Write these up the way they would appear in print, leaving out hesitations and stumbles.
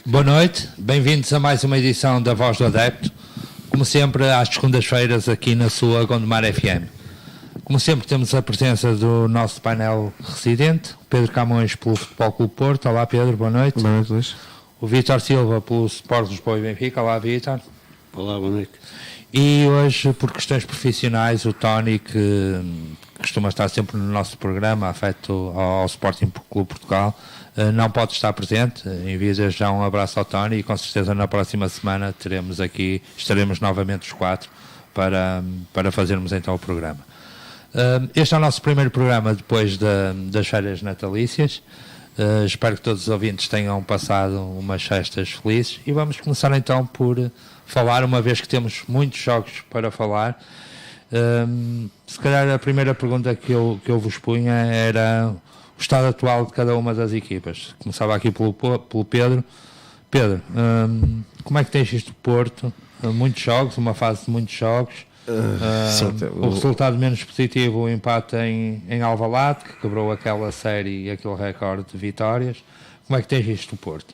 Boa noite, bem-vindos a mais uma edição da Voz do Adepto, como sempre às segundas-feiras aqui na sua Gondomar FM. Como sempre temos a presença do nosso painel residente, Pedro Camões pelo Futebol Clube Porto. Olá Pedro, boa noite. Boa noite, Luís. O Vítor Silva pelo Sport Lisboa e Benfica. Olá Vítor. Olá, boa noite. E hoje, por questões profissionais, o Tony, que costuma estar sempre no nosso programa, afeto ao Sporting Clube Portugal, não pode estar presente. Envio já um abraço ao Tony e com certeza na próxima semana estaremos novamente os quatro para fazermos então o programa. Este é o nosso primeiro programa depois das férias natalícias. Espero que todos os ouvintes tenham passado umas festas felizes e vamos começar então por falar, uma vez que temos muitos jogos para falar. Se calhar a primeira pergunta que eu vos punha era o estado atual de cada uma das equipas. Começava aqui pelo Pedro. Pedro, como é que tens isto do Porto? Muitos jogos, uma fase de muitos jogos. O resultado menos positivo, o empate em Alvalade, que quebrou aquela série e aquele recorde de vitórias. Como é que tens isto do Porto?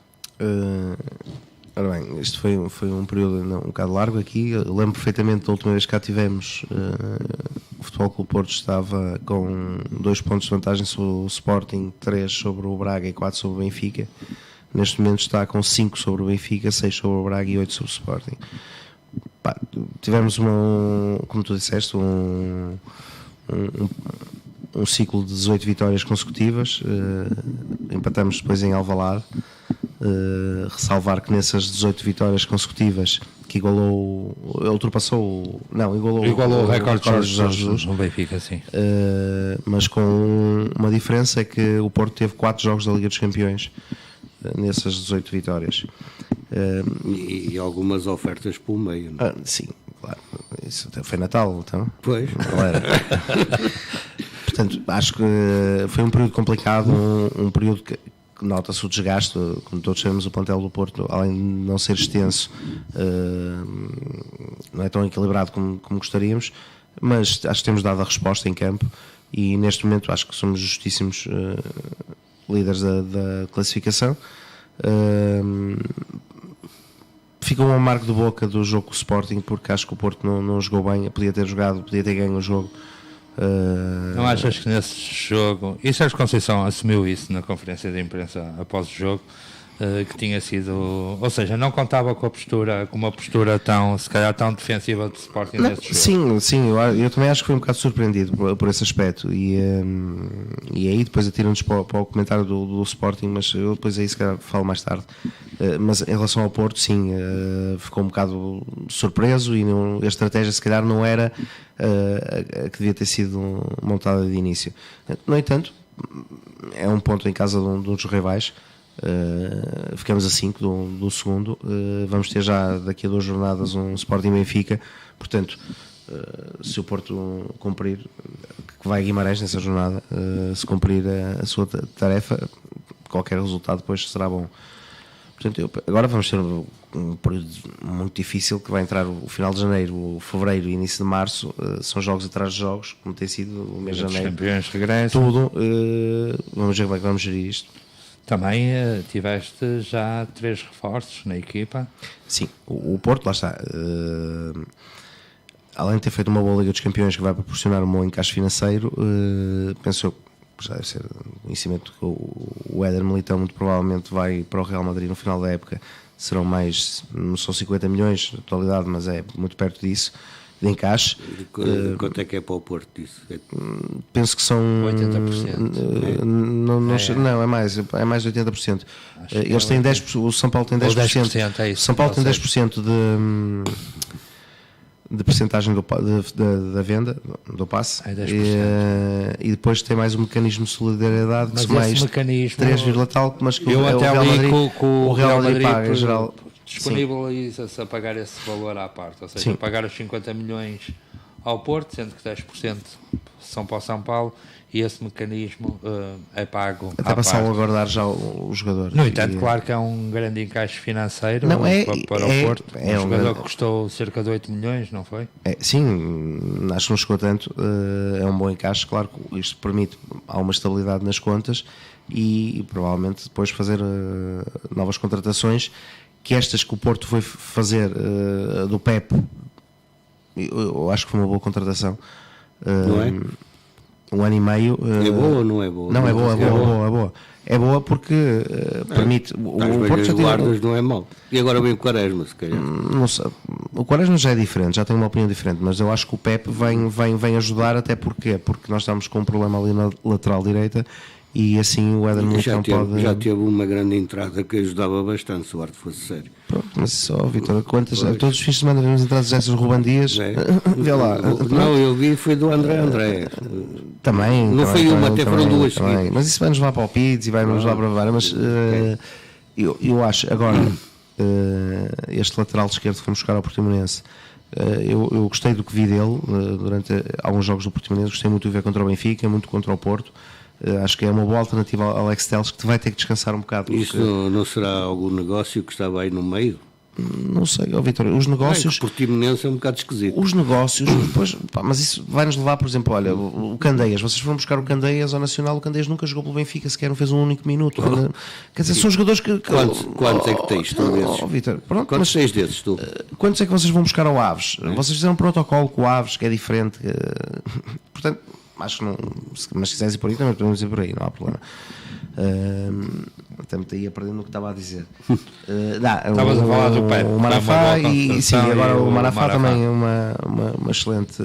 Ora bem, isto foi um período um bocado largo aqui. Eu lembro perfeitamente da última vez que cá tivemos, o Futebol Clube Porto estava com 2 pontos de vantagem sobre o Sporting, 3 sobre o Braga e 4 sobre o Benfica. Neste momento está com 5 sobre o Benfica, 6 sobre o Braga e 8 sobre o Sporting. Tivemos como tu disseste, um ciclo de 18 vitórias consecutivas. Empatamos depois em Alvalade. Ressalvar que nessas 18 vitórias consecutivas, que igualou o recorde de Jorge Jesus no Benfica, sim. Mas com uma diferença, é que o Porto teve 4 jogos da Liga dos Campeões nessas 18 vitórias. E algumas ofertas pelo meio, não é? Sim, claro. Isso até foi Natal, então. Pois. Portanto, acho que foi um período complicado, um período que nota-se o desgaste. Como todos sabemos, o plantel do Porto, além de não ser extenso, não é tão equilibrado como gostaríamos, mas acho que temos dado a resposta em campo e neste momento acho que somos justíssimos líderes da classificação. Fica um amargo de boca do jogo com o Sporting, porque acho que o Porto não jogou bem. Podia ter jogado, podia ter ganho o jogo. Não achas que nesse jogo, e Sérgio Conceição assumiu isso na conferência de imprensa após o jogo, que tinha sido, ou seja, não contava com uma postura se calhar tão defensiva do Sporting nesse jogo? Sim, eu também acho que fui um bocado surpreendido por esse aspecto e aí depois atiram-nos para o comentário do Sporting, mas eu depois aí se calhar falo mais tarde. Mas em relação ao Porto, sim, ficou um bocado surpreso e a estratégia se calhar não era a que devia ter sido montada de início. No entanto, é um ponto em casa de um dos rivais. Ficamos a 5 do segundo. Vamos ter já daqui a 2 jornadas um Sporting Benfica. Portanto, se o Porto cumprir, que vai a Guimarães nessa jornada, se cumprir a sua tarefa, qualquer resultado depois será bom. Portanto, agora vamos ter um período muito difícil, que vai entrar o final de janeiro, o fevereiro e início de março. São jogos atrás de jogos, como tem sido o mês de janeiro. Campeões regressam. Tudo. Vamos ver como é que vamos gerir isto. Também tiveste já 3 reforços na equipa. Sim, o Porto, lá está. Além de ter feito uma boa Liga dos Campeões, que vai proporcionar um bom encaixe financeiro, penso eu, já deve ser conhecimento, que o Éder Militão muito provavelmente vai para o Real Madrid no final da época. Serão não são 50 milhões na totalidade, mas é muito perto disso, de encaixe. Quanto é que é para o Porto disso? Penso que são 80%. Não, é mais de 80%. Eles têm 10%, o São Paulo tem 10%. É isso, o São Paulo tem 10% de percentagem da venda, do passe, e depois tem mais um mecanismo de solidariedade, que são mais 3, tal, mas que eu até o Real Madrid paga em geral. Disponibiliza-se a pagar esse valor à parte, ou seja, pagar os 50 milhões ao Porto, sendo que 10% são para o São Paulo, e esse mecanismo é pago até passar a guardar já o jogador. No entanto, claro que é um grande encaixe financeiro para o Porto. Um jogador que custou cerca de 8 milhões, não foi? Sim, acho que não chegou tanto. É um bom encaixe. Claro que isto permite, há uma estabilidade nas contas e provavelmente depois fazer novas contratações, que estas que o Porto foi fazer do Pep, eu acho que foi uma boa contratação. Não é? Um ano e meio. É boa ou não é boa? Não, é boa. É boa porque permite. O Porto já guardas não é mau. E agora vem o Quaresma, se calhar. Não sei. O Quaresma já é diferente, já tem uma opinião diferente, mas eu acho que o Pep vem ajudar, até porque nós estamos com um problema ali na lateral direita e assim o Éder Militão pode. Já teve uma grande entrada que ajudava bastante, se o Arte fosse sério. Pronto, mas só, Vitor, todos os fins de semana vemos entradas dessas Ruben Dias, vê lá. Não, eu vi, foi do André. Também. Não foi uma, até foram duas. Mas isso vai-nos lá para o Pids e vai-nos lá para várias, mas eu acho, agora, este lateral esquerdo que fomos buscar ao Portimonense, eu gostei do que vi dele durante alguns jogos do Portimonense, gostei muito de ver contra o Benfica, muito contra o Porto. Acho que é uma boa alternativa ao Alex Telles, que te vai ter que descansar um bocado. Isso não será algum negócio que estava aí no meio? Não sei, Vitor, os negócios. O Portimonense é um bocado esquisito. Os negócios, depois, mas isso vai-nos levar, por exemplo, olha, o Candeias, vocês foram buscar o Candeias ao Nacional, o Candeias nunca jogou pelo Benfica, sequer não fez um único minuto. Quer dizer, são jogadores que. Quantos é que tens tu desses? Vitor, pronto, quantos tens desses tu? Quantos é que vocês vão buscar ao Aves? Vocês fizeram um protocolo com o Aves, que é diferente. Portanto, acho que não. Mas se quiseres ir por aí, também podemos ir por aí, não há problema. Até me ia perdendo o que estava a dizer. Estavas a falar do Pep, o Marafá e sim, agora o Marafá também é uma excelente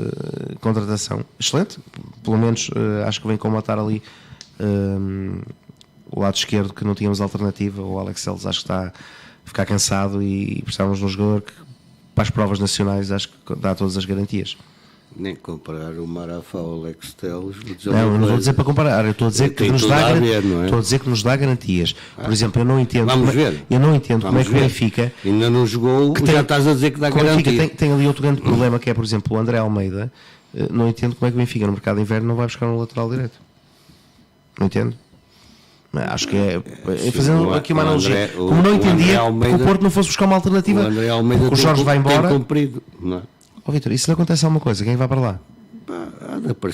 contratação. Excelente, pelo menos acho que vem combatar ali o lado esquerdo, que não tínhamos alternativa. O Alex Telles acho que está a ficar cansado e precisávamos de um jogador que, para as provas nacionais, acho que dá todas as garantias. Nem comparar o Marafá ao Alex Telles. Não vou dizer para comparar, eu estou a dizer que nos dá estou a dizer que nos dá garantias. Por exemplo, eu não entendo como é que o Benfica ainda não jogou, já estás a dizer que dá garantia. Tem ali outro grande problema, que é, por exemplo, o André Almeida. Não entendo como é que o Benfica no mercado de inverno não vai buscar um lateral direito. Não entendo. Acho que fazendo aqui uma analogia, como não entendia que o Porto não fosse buscar uma alternativa, porque o Jorge vai embora. Não é? Vitor, e se lhe acontece alguma coisa, quem vai para lá?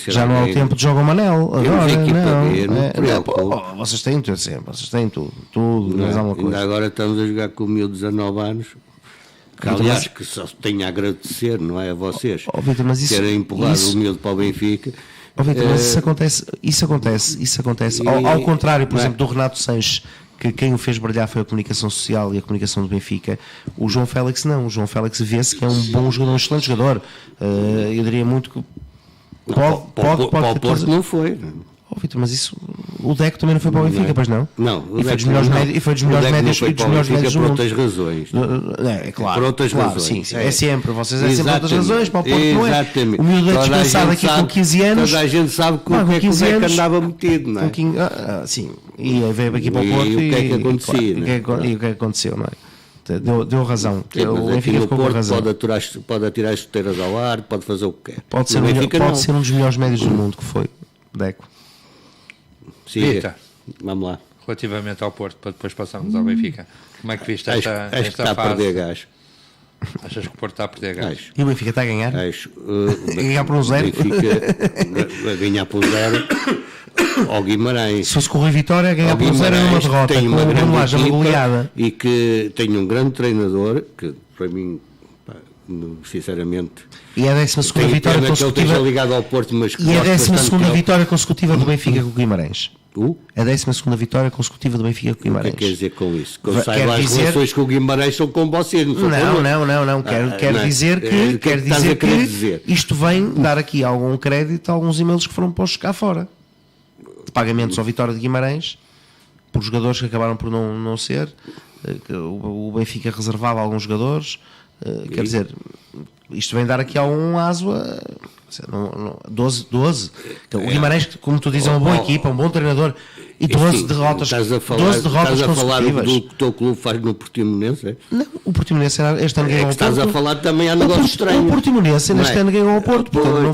Já não há o tempo de jogar o Manel. Agora, vocês têm tudo sempre, vocês têm tudo, mas há uma coisa. Ainda agora estamos a jogar com o meu 19 anos, que aliás que só tenho a agradecer, não é, a vocês, Vitor, mas terem empurrado o miúdo para o Benfica. Vitor, mas isso acontece. Ao contrário, por exemplo, do Renato Sanches, que quem o fez brilhar foi a comunicação social e a comunicação do Benfica. O João Félix não. O João Félix vê-se que é um bom jogador, um excelente jogador. Eu diria muito que pode para o Porto não foi. Vitor, mas isso, o Deco também não foi para o Benfica, pois não? Não, e foi dos melhores médios do mundo. Por outras razões. É claro. Por outras razões. Sim. É sempre, vocês sempre por outras razões, para o Porto não é. Exatamente. O miúdo é dispensado aqui com 15 anos. Toda a gente sabe com o que é que o Deco andava metido, não é? Sim, e veio aqui para o Porto e o que é que acontecia, e o que é que aconteceu, não é? Deu razão. O Benfica ficou com razão. Pode atirar as chuteiras ao ar, pode fazer o que quer. Pode ser um dos melhores médios do mundo, que foi Deco. Sim, vamos lá. Relativamente ao Porto, para depois passarmos ao Benfica, como é que viste esta acho que está fase? A perder gás. Achas que o Porto está a perder gás? E o Benfica está a ganhar? A ganhar por 1-0? O Benfica a ganhar por 0 ao Guimarães. Se fosse com o Rui Vitória, a ganhar por 0 é uma derrota. Tem uma grande equipa goleada. E que tem um grande treinador, que para mim, sinceramente... E é a 12ª vitória consecutiva. Ligado ao Porto, mas e é a 12ª vitória consecutiva do Benfica com o Guimarães. A 12ª vitória consecutiva do Benfica com o Guimarães. O que quer dizer com isso? Que eu saiba, as relações com o Guimarães são com vocês, não são não. Quero dizer que isto vem dar aqui algum crédito a alguns e-mails que foram postos cá fora. De pagamentos ao Vitória de Guimarães, por jogadores que acabaram por não ser. O Benfica reservava alguns jogadores. Quer dizer, isto vem dar aqui algum aso a 12. O Guimarães, como tu dizes, é uma boa equipa, um bom treinador, e 12 derrotas. Estás a falar do que o teu clube faz no Portimonense? É? Não, o Portimonense este ano ganhou ao Porto. Estás a falar também há negócio estranho. O Portimonense este ano ganhou ao Porto, portanto não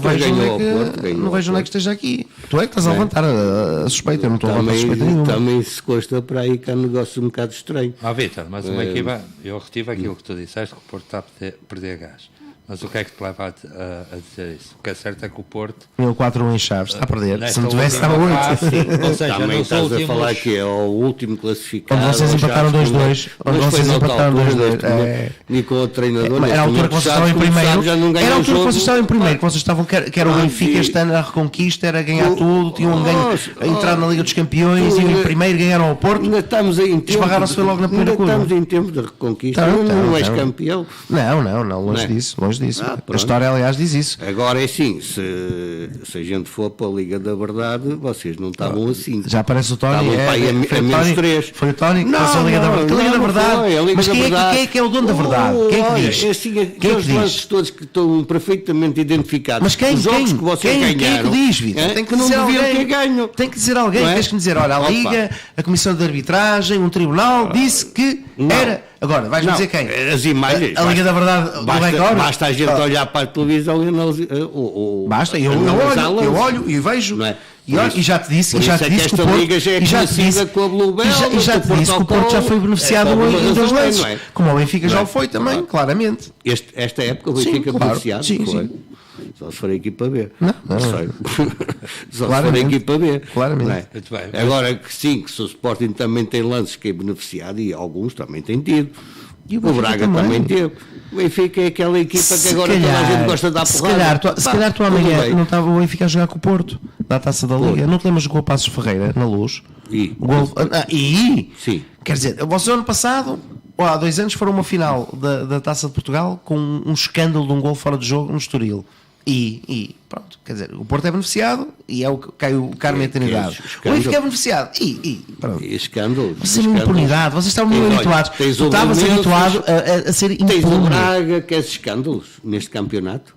vejo onde é que esteja aqui. Tu é que estás a levantar a suspeita, eu não estou a levantar a suspeita nenhuma. Também se consta para aí que há negócio um bocado estranho. Vitor, mas uma equipa, eu retive aquilo que tu disseste, que o Porto está a perder gás. Mas o que é que te leva a dizer isso? O que é certo é que o Porto... Ganhou 4-1 em Chaves, está a perder. Se não tivesse, última estava 8. fase, ou seja, Também nos estás últimos... a falar que é o último classificado. Onde vocês empataram 2-2. Onde vocês empataram 2-2. E com o treinador. Era a altura que vocês estavam em primeiro. Era a altura que vocês estavam em primeiro. Que vocês estavam, que era o Benfica este ano, a reconquista, era ganhar tudo, tinham um ganho, a entrar na Liga dos Campeões, iam em primeiro, ganharam ao Porto. Ainda estamos em tempo. Esbarraram-se foi logo na primeira curva. Estamos em tempo de reconquista. Não és campeão. Não, longe disso. A história, aliás, diz isso. Agora é assim, se a gente for para a Liga da Verdade, vocês não estavam assim. Já aparece o Tony. Foi a menos 3. Foi o Tony que não, passou a Liga da Verdade. Liga da Verdade. Mas quem é que é o dono da verdade? Quem é que diz? É assim, aqueles lances todos que estão perfeitamente identificados. Mas quem? Os jogos que vocês ganharam. Quem é que diz, Vitor? Tem que dizer alguém. Tem que dizer alguém. Tens que me dizer, olha, a Liga, a Comissão de Arbitragem, um tribunal, disse que era... Agora, vais-me dizer quem? As imagens. A Liga da Verdade do Record? Basta a gente olhar para a televisão e analisar. Basta, eu olho e vejo. Não é? E já te disse que esta Liga já é conhecida com a Bluebell. E já te disse que o Porto já foi beneficiado em 2 lances. Como o Benfica já o foi também, claramente. Esta época o Benfica beneficiado foi. Só se for a equipa B. Não. Só se for a equipa B. Claramente. Agora que sim, que se o Sporting também tem lances que é beneficiado e alguns também têm tido. E o Braga também teve. O Benfica é aquela equipa que agora toda a gente gosta de dar porrada. Se calhar tu amanhã não estava o Benfica a jogar com o Porto, na Taça da Liga. Não te lembras do gol Passos Ferreira, na Luz? Sim. Quer dizer, vocês ano passado, há 2 anos, foram uma final da Taça de Portugal com um escândalo de um gol fora de jogo no Estoril. E pronto, quer dizer, o Porto é beneficiado e é o que cai o carme e a eternidade. O Benfica é beneficiado pronto. E escândalo. Vocês têm impunidade, vocês estavam muito habituados. Tu estavas habituado a ser impune. Tens o Braga, que é escândalos neste campeonato.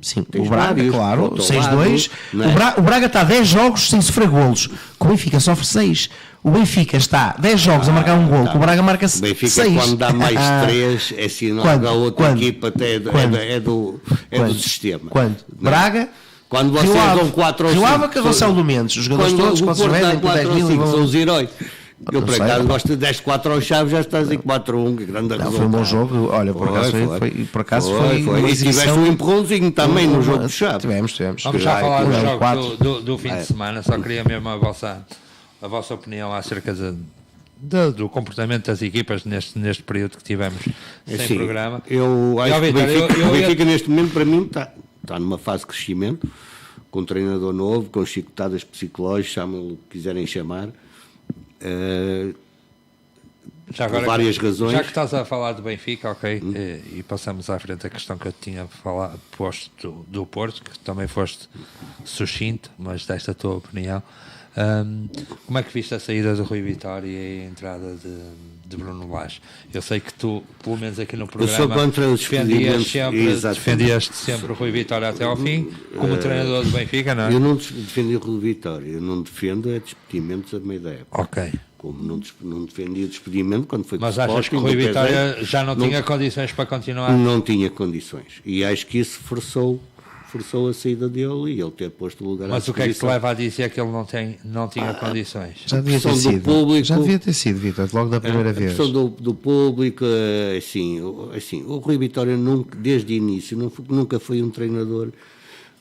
Sim, o Braga, claro, 6-2. É? O Braga está 10 jogos sem sofrer golos. O Benfica sofre 6. O Benfica está 10 jogos a marcar um golo. O Braga marca 6. O Benfica, quando dá mais 3, é sinal que a outra equipa até é do sistema. Quando? Braga? Quando vocês dão 4 ou 5. Rio Ave, Carrossel do Mendes. Os jogadores todos, quando se vendem por 10 mil. São os heróis. Eu, por acaso, gosto de 10-4 ao Chaves, já estás em 4-1, que grande resultado. Foi um bom jogo, olha, por acaso foi. E tiveste um empurrãozinho também no jogo do Chaves. Tivemos. Vamos já falar dos jogos do fim de semana, só queria mesmo a vossa opinião acerca do comportamento das equipas neste período que tivemos sem programa. Eu acho que o Benfica neste momento, para mim, está numa fase de crescimento, com um treinador novo, com chicotadas psicológicas, chamam-lhe o que quiserem chamar. Já agora, por várias razões. Já que estás a falar do Benfica, ok, e passamos à frente a questão que eu tinha posto do Porto, que também foste sucinto, mas desta tua opinião. Como é que viste a saída do Rui Vitória e a entrada de Bruno Lage? Eu sei que tu, pelo menos aqui no programa, defendias sempre o Rui Vitória até ao fim, como treinador do Benfica, não é? Eu não defendi o Rui Vitória, eu não defendo despedimentos a meio da época. Ok. Como não defendi o despedimento quando foi para o Sporting. Mas achas que o Rui Vitória já não tinha condições para continuar? Não tinha condições. E acho que isso forçou a saída dele e ele ter posto o lugar. Mas o que é que te leva a dizer que ele não tinha condições? Já devia ter sido. Público, já devia ter sido, Vitor, logo da primeira vez. A questão do público, assim, o Rui Vitória desde o início nunca foi um treinador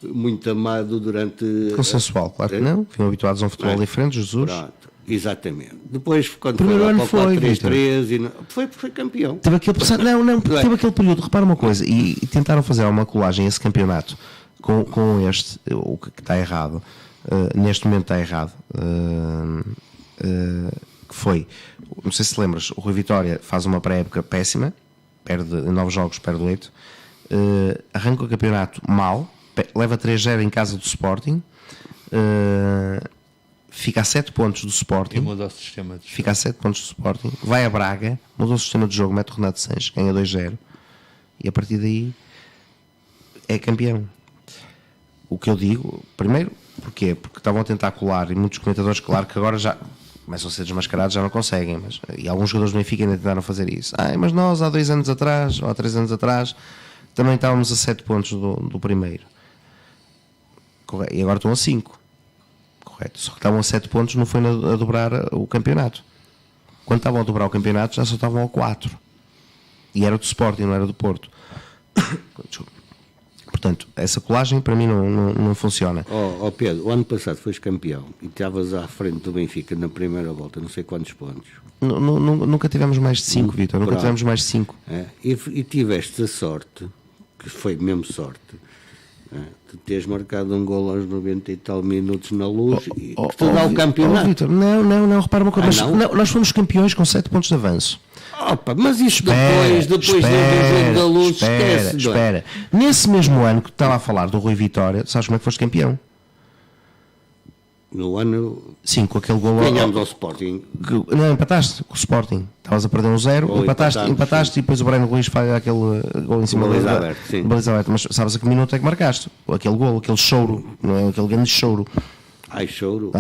muito amado durante... Consensual, claro que não. Vinham habituados a um futebol diferente, Jesus. Pronto, exatamente. Depois, quando primeiro foi ano para o 4-3-3, foi campeão. Teve aquele período, repara uma coisa, e tentaram fazer uma colagem a esse campeonato com este, o que está errado, neste momento está errado, que foi, não sei se te lembras, o Rui Vitória faz uma pré-época péssima, perde 9 jogos, perde 8, arranca o campeonato mal, leva 3-0 em casa do Sporting, fica a 7 pontos do Sporting, fica a 7 pontos do Sporting, vai a Braga, muda o sistema de jogo, mete o Renato Sanches, ganha 2-0 e a partir daí é campeão. O que eu digo, primeiro, porquê? Porque estavam a tentar colar, e muitos comentadores, claro que agora já começam a ser desmascarados, já não conseguem, e alguns jogadores do Benfica ainda tentaram fazer isso. Mas nós há 2 anos atrás, ou há 3 anos atrás, também estávamos a 7 pontos do primeiro. Correto. E agora estão a 5. Correto. Só que estavam a 7 pontos, não foi a dobrar o campeonato. Quando estavam a dobrar o campeonato, já só estavam a 4. E era do Sporting, não era do Porto. Desculpa. Portanto, essa colagem para mim não funciona. Pedro, o ano passado foste campeão e estavas à frente do Benfica na primeira volta, não sei quantos pontos. Nunca tivemos mais de 5, Vítor, nunca tivemos mais de 5. E tiveste a sorte, que foi mesmo sorte, de teres marcado um gol aos 90 e tal minutos na Luz e que te dá o campeonato. Vítor, não, repara uma coisa, nós fomos campeões com 7 pontos de avanço. Mas isto depois do jogo da Luz, espera. Nesse mesmo ano que tu estava a falar do Rui Vitória, sabes como é que foste campeão? No ano... Sim, com aquele gol... Ganhámos ao Sporting. Não, empataste com o Sporting. Estavas a perder 1-0, empataste e depois o Breno Ruiz faz aquele gol em cima da baliza aberta. Mas sabes a que minuto é que marcaste? Aquele gol, aquele choro, não é? Aquele grande choro. Ai, choro.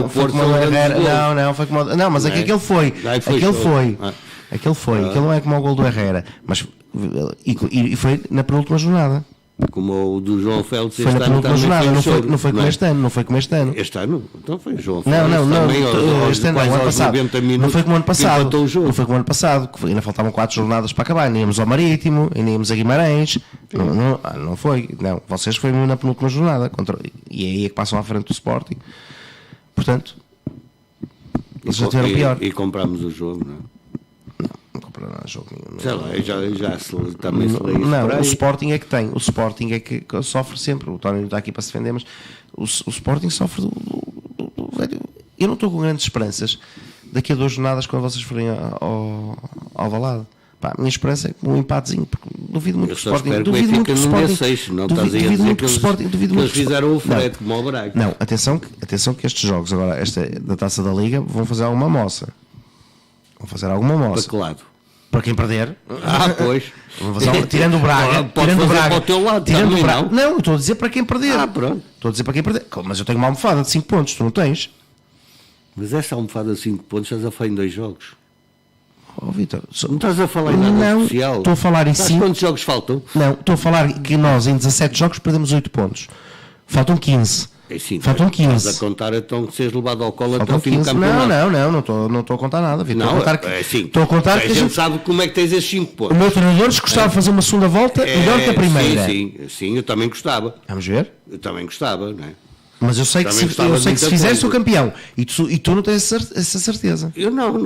Foi como o Herrera. Não, foi como. Não, mas aquele foi. Aquele não é como o gol do Herrera. Mas e foi na penúltima jornada. Como o do João Félix foi na penúltima jornada, não foi como este ano, não foi como este ano. Este ano? Então foi o João Félix. Não, este ano, o ano passado. Não foi como o ano passado. Não foi como o ano passado, que ainda faltavam 4 jornadas para acabar. Ainda íamos ao Marítimo, ainda íamos a Guimarães. Não foi. Não, vocês foi na penúltima jornada. E aí é que passam à frente do Sporting. Portanto, eles já tiveram pior. E comprámos o jogo, não é? Não comprou nada de jogo nenhum. Sei lá, já também se lê isso. Não, o Sporting é que tem. O Sporting é que sofre sempre. O Tony não está aqui para se defender, mas o Sporting sofre do velho. Eu não estou com grandes esperanças daqui a 2 jornadas quando vocês forem ao Alvalade. A minha esperança é um empatezinho, porque duvido muito que o Sporting. Duvido muito que o Sporting. Duvido muito que eles fizeram o frete como o Braga. Não, atenção que estes jogos agora, esta da Taça da Liga, vão fazer alguma moça. Para que lado? Para quem perder. Pois. Tirando o Braga. Tirando o Braga. Para o teu lado. Tirando o Braga. Não, estou a dizer para quem perder. Pronto. Estou a dizer para quem perder. Mas eu tenho uma almofada de 5 pontos, tu não tens? Mas essa almofada de 5 pontos estás a falar em 2 jogos. Vítor, não estás a falar em nada oficial. Estou a falar em 5. Quantos jogos faltam? Não, estou a falar que nós em 17 jogos perdemos 8 pontos. Faltam 15. Sim, faltam 15. Estás a contar então que seres levado ao colo até o fim do campeonato. Não estou a contar nada. Vítor. Estou a contar que a gente sabe como é que tens esses 5 pontos. O meu treinador gostava de fazer uma segunda volta melhor que a primeira. Sim, eu também gostava. Vamos ver? Eu também gostava, não é? Mas eu sei que se fizesse o campeão e tu não tens essa certeza. Eu não,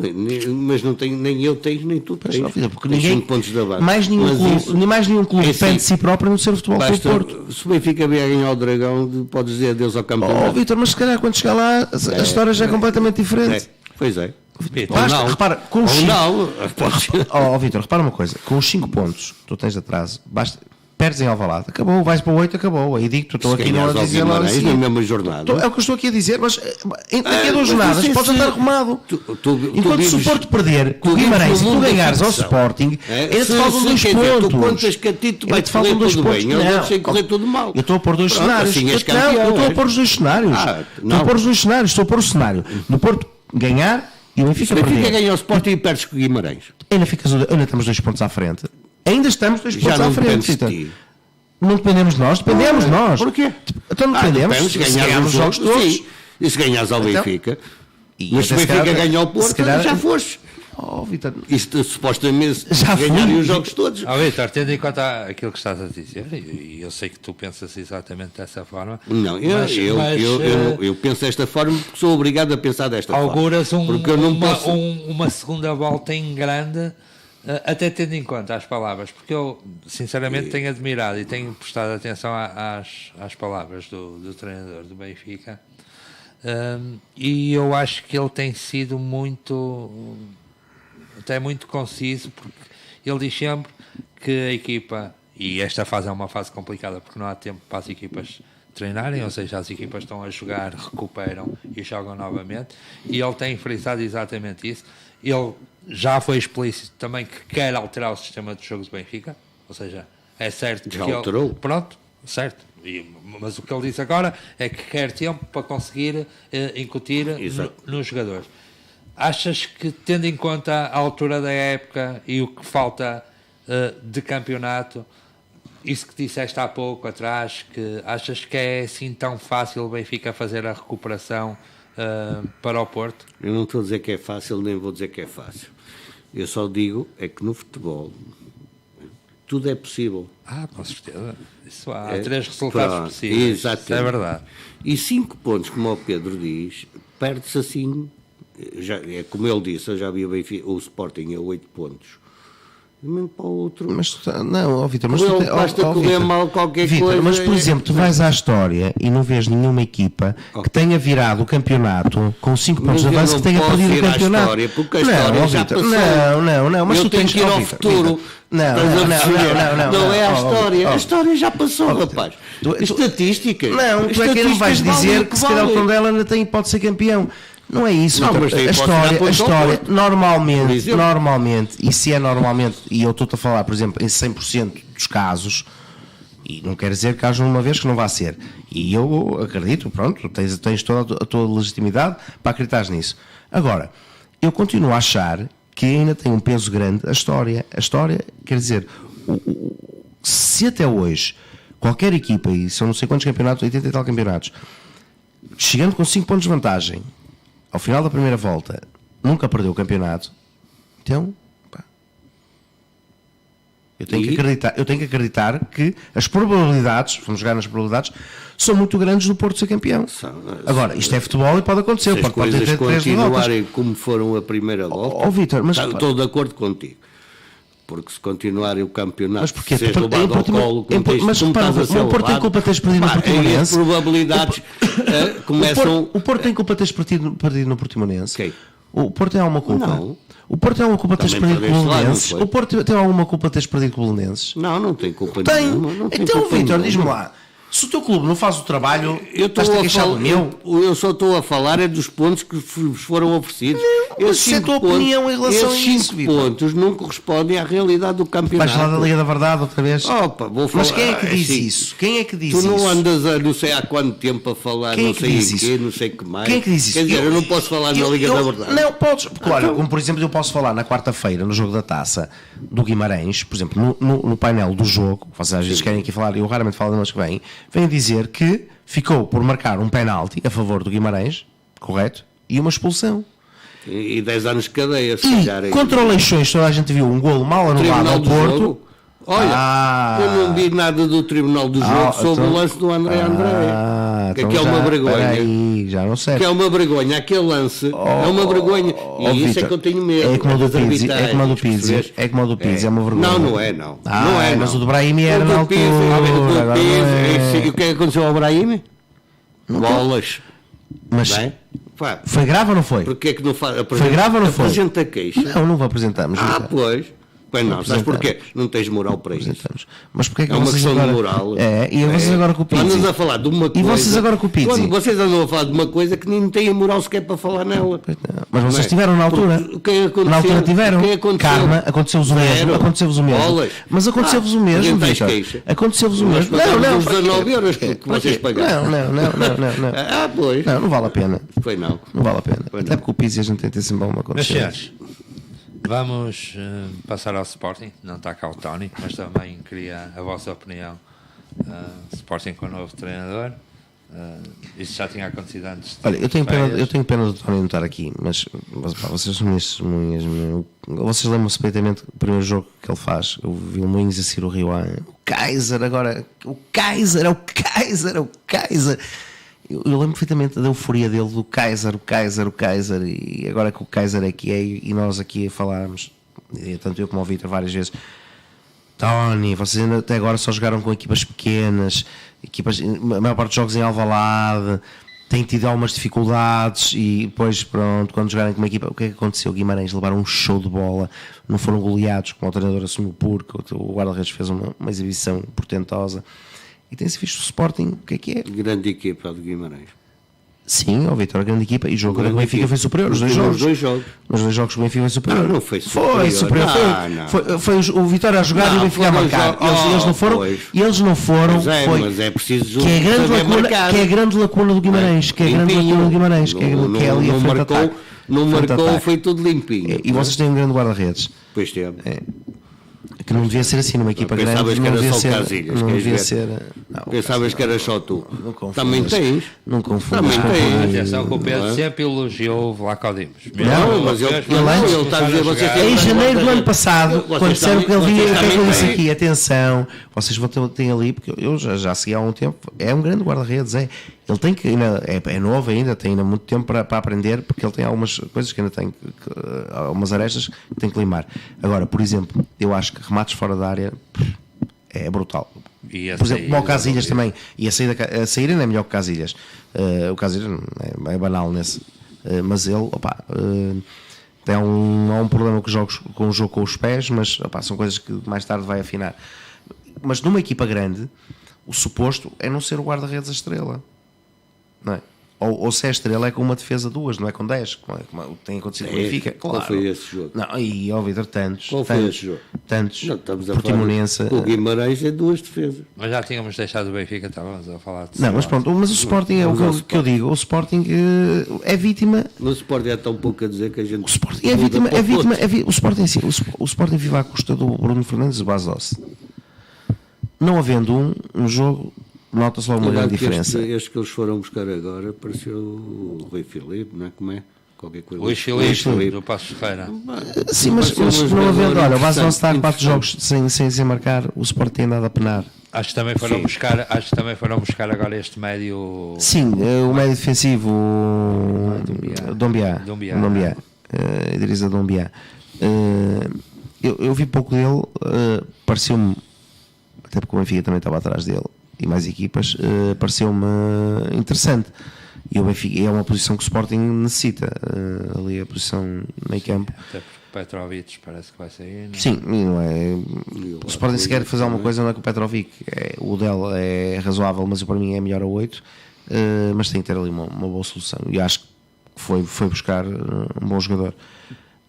mas não tenho, nem eu tenho, nem tu tens. Porque ninguém, pontos de avanço. Mais nenhum clube depende de si próprio não ser o Futebol Clube Porto. Se o Benfica vier a ganhar o Dragão, podes dizer adeus ao campeonato. Vítor, mas se calhar quando chegar lá a história já é completamente diferente. Pois é. Repara, com os 5... Vítor, repara uma coisa. Com os 5 pontos que tu tens de atraso, perdes em Alvalade, acabou, vais para o 8, acabou. Aí digo, estou aqui não a dizer lá assim. Na mesma jornada. É o que eu estou aqui a dizer, mas daqui a 2 jornadas podes andar arrumado. Enquanto se o Porto perder, com o Guimarães, e tu ganhares ao Sporting, ainda te faltam 2 pontos. Tu contas que a ti tu vai te correr tudo bem, eu não sei correr tudo mal. Eu estou a pôr 2 cenários. Eu estou a pôr os 2 cenários. Estou a pôr os 2 cenários. Estou a pôr o cenário do Porto ganhar e o Benfica perder. Se o Benfica ganha ao Sporting e perdes com o Guimarães. Ainda estamos 2 pontos à frente. Ainda estamos 2 pontos à frente. Não dependemos de nós, dependemos de nós. Porquê? Então dependemos se ganharmos os jogos todos. Sim. E se ganhares ao Benfica. Mas se o Benfica ganhar ao Porto, já foste. Vítor. Isto supostamente já ganharem os jogos todos. Vítor, tendo em conta aquilo que estás a dizer, e eu sei que tu pensas exatamente dessa forma. Não, eu penso desta forma porque sou obrigado a pensar desta forma. Auguras uma segunda volta em grande. Até tendo em conta as palavras, porque eu sinceramente tenho admirado e tenho prestado atenção às palavras do treinador do Benfica, e eu acho que ele tem sido até muito conciso, porque ele diz sempre que a equipa, e esta fase é uma fase complicada porque não há tempo para as equipas treinarem, ou seja, as equipas estão a jogar, recuperam e jogam novamente, e ele tem frisado exatamente isso. Ele já foi explícito também que quer alterar o sistema de jogo do Benfica, ou seja, é certo já que alterou. Pronto, certo. Mas o que ele disse agora é que quer tempo para conseguir incutir nos jogadores. Achas que, tendo em conta a altura da época e o que falta de campeonato, isso que disseste há pouco atrás, que achas que é assim tão fácil o Benfica fazer a recuperação para o Porto? Eu não estou a dizer que é fácil, nem vou dizer que é fácil. Eu só digo é que no futebol tudo é possível. Com certeza. Isso há 3 resultados possíveis. Exatamente. Isso é verdade. E 5 pontos, como o Pedro diz, perde-se assim. É como ele disse, eu já vi o Sporting a 8 pontos. Mesmo para o outro. Mas não, Vitor, mas ele basta correr mal qualquer Vitor, coisa. mas por exemplo, tu vais à história e não vês nenhuma equipa que tenha virado o campeonato com 5 pontos de avanço que tenha perdido o campeonato. História, porque a história já passou. Não, mas tu tens que ir ao futuro. Não é a história. A história já passou, rapaz. Estatísticas. Não, tu é que não vais dizer que se calhar o Tondela ainda pode ser campeão. Não é isso, não, mas a história normalmente, e se é normalmente, e eu estou-te a falar, por exemplo, em 100% dos casos, e não quer dizer que haja uma vez que não vá ser, e eu acredito, pronto, tens toda a tua legitimidade para acreditar nisso. Agora, eu continuo a achar que ainda tem um peso grande a história, quer dizer, se até hoje qualquer equipa, e são não sei quantos campeonatos, 80 e tal campeonatos, chegando com 5 pontos de vantagem, ao final da primeira volta, nunca perdeu o campeonato. Então, eu tenho que acreditar que as probabilidades, vamos jogar nas probabilidades, são muito grandes do Porto ser campeão. Agora, isto é futebol e pode acontecer. Se as coisas continuarem como foram a primeira volta, Vítor, mas estou de acordo contigo. Porque se continuar o campeonato, mas porquê? Ser levado ao colo, mas o Porto tem culpa de teres perdido no Portimonense. As probabilidades começam... O Porto tem culpa de teres perdido no Portimonense. Okay. O Porto tem alguma culpa? Não. O Porto tem alguma culpa de teres perdido com o Belenenses? O Porto tem alguma culpa de teres perdido com o Belenenses? Não tem culpa nenhuma. Então, Vítor, diz-me lá. Se o teu clube não faz o trabalho, estás a queixar do meu? Eu só estou a falar dos pontos que vos foram oferecidos. Essa é a tua opinião em relação a isso, Vitor. Esses 5 pontos não correspondem à realidade do campeonato. Vais falar da Liga da Verdade outra vez? Opa, vou falar. Mas quem é que diz isso? Quem é que diz isso? Tu não andas a não sei há quanto tempo a falar, quem não é que sei diz em quê, não sei o que mais. Quem é que diz isso? Quer dizer, eu não posso falar na Liga da Verdade. Não, podes. Porque, olha, como por exemplo eu posso falar na quarta-feira, no jogo da Taça do Guimarães, por exemplo, no painel do jogo, vocês às vezes querem aqui falar, eu raramente falo de nós que vêm dizer que ficou por marcar um penalti a favor do Guimarães, correto? E uma expulsão. E 10 anos de cadeia, se calhar. Contra o Leixões, toda a gente viu um golo mal anulado ao Porto. Jogo. Olha, eu não vi nada do Tribunal do Jogo sobre o lance do André. Que então é uma vergonha. Aí, já não sei. Que é uma vergonha. Aquele lance é uma vergonha. E isso Victor, é que eu tenho medo. É como o do Pizzi. É como o do Pizzi. É como o do Pizzi. É uma vergonha. Não é. Não é. Mas o do Brahimi era na altura. E o que é que aconteceu ao Brahimi? Bolas. Mas foi grave ou não foi? Porque é que não faz? Foi grave ou não foi? Apresenta queixa. Não vou apresentar. Pois não, sabes porquê? Não tens moral para isso. Mas porquê é que uma vocês questão agora... de moral. E vocês agora com o Pizzi? Andas a falar de uma coisa... E vocês agora com o Pizzi? Quando vocês andam a falar de uma coisa que nem têm moral sequer para falar nela. Mas vocês tiveram na altura. Na altura tiveram. Karma, aconteceu-vos o mesmo. Aconteceu-vos o mesmo. Mas aconteceu-vos o mesmo, Vitor. Aconteceu-vos o mesmo. Não, os 19 euros que vocês pagaram. Não. Pois. Não vale a pena. Foi não. Não vale a pena. Até porque o Pizzi a gente tem que ter sempre alguma coisa. Vamos passar ao Sporting. Não está cá o Tony, mas também queria a vossa opinião. Sporting com o novo treinador. Isso já tinha acontecido antes. Olha, eu tenho pena do Tony não estar aqui, mas vocês são minhas. Vocês lembram-se perfeitamente do primeiro jogo que ele faz. Eu vi o Moinhos a seguir o Rio Ave. O Kaiser agora. O Kaiser. Eu lembro perfeitamente da euforia dele, do Kaiser, e agora que o Kaiser é que é, e nós aqui a falarmos, tanto eu como o Vitor várias vezes, Tony, vocês ainda até agora só jogaram com equipas pequenas, a maior parte dos jogos em Alvalade, têm tido algumas dificuldades, e depois pronto, quando jogarem com uma equipa, o que é que aconteceu? O Guimarães levaram um show de bola, não foram goleados, como o treinador assumiu porque o guarda-redes fez uma exibição portentosa. E tem-se visto o Sporting, o que é? Grande equipa de Guimarães. Sim, o Vitória, grande equipa. E o jogo do Benfica foi superior, os dois jogos. Nos dois jogos o Benfica foi superior. Não foi superior. Foi o Vitória a jogar e o Benfica a marcar. Eles não foram. Mas é preciso que é a grande lacuna do Guimarães. Que é a grande lacuna do Guimarães. Que é ali a frente ataque. Não marcou, foi tudo limpinho. E vocês têm um grande guarda-redes. Pois temos. Que não devia ser assim numa equipa grande. Não devia ser. Pensavas que era só tu. Também confundas. tens. Não confundas. Também com tens. Ronaldinho. Atenção que o Pedro sempre elogiou o Vlaco Dimos. Não, mas ele está a dizer, vocês têm Em janeiro do ano passado, Vocês quando disseram que ele também- vinha, o vocês que é que eu também disse têm. aqui? Atenção, vocês vão ter ali, porque eu já segui há um tempo, é um grande guarda-redes, ele tem que, é novo ainda, tem ainda muito tempo para aprender, porque ele tem algumas coisas que ainda tem, algumas arestas que tem que limar. Agora, por exemplo, eu acho que remates fora da área é brutal. Por exemplo, como o Casilhas também, e a sair ainda é melhor que o Casilhas. O Casilhas é banal nesse, mas ele, há um problema com o jogo com os pés, mas são coisas que mais tarde vai afinar. Mas numa equipa grande, o suposto é não ser o guarda-redes a estrela, não é? Ou se é a estrela é com uma defesa 2, não é com 10, como tem acontecido com o Benfica. Qual foi esse jogo? Não, e ó Vitor, tantos. Qual foi esse jogo? Tantos. Não, estamos a Portimonense. falar. O Guimarães é 2 defesas. Mas já tínhamos deixado o Benfica, estávamos a falar de Não, mas pronto, mas o Sporting é o que eu digo. O Sporting é vítima. No Sporting é tão pouco a dizer que a gente. O Sporting é vítima. O Sporting é assim. O Sporting vive à custa do Bruno Fernandes e do Bastos. Não havendo um jogo, nota-se logo uma grande diferença. Este que eles foram buscar agora pareceu o Rui Filipe, não é? Como é? Qualquer coisa. Luís Filipe, do Paços de Ferreira. Sim, mas não havendo. Olha, o Bastos está a 4 jogos sem marcar. O Sporting tem andado a penar. Acho que também foram buscar agora este médio. Sim, o médio defensivo Dombiá. Idrissa Dombiá. Eu vi pouco dele, pareceu-me, até porque o Benfica também estava atrás dele e mais equipas, pareceu-me interessante. E o Benfica é uma posição que o Sporting necessita, ali a posição meio campo. Até porque o Petrovic parece que vai sair. Não? Sim, não é. O Sporting se quer fazer alguma coisa, não é com o Petrovic. O dele é razoável, mas para mim é melhor a 8. Mas tem que ter ali uma boa solução. E acho que foi buscar um bom jogador.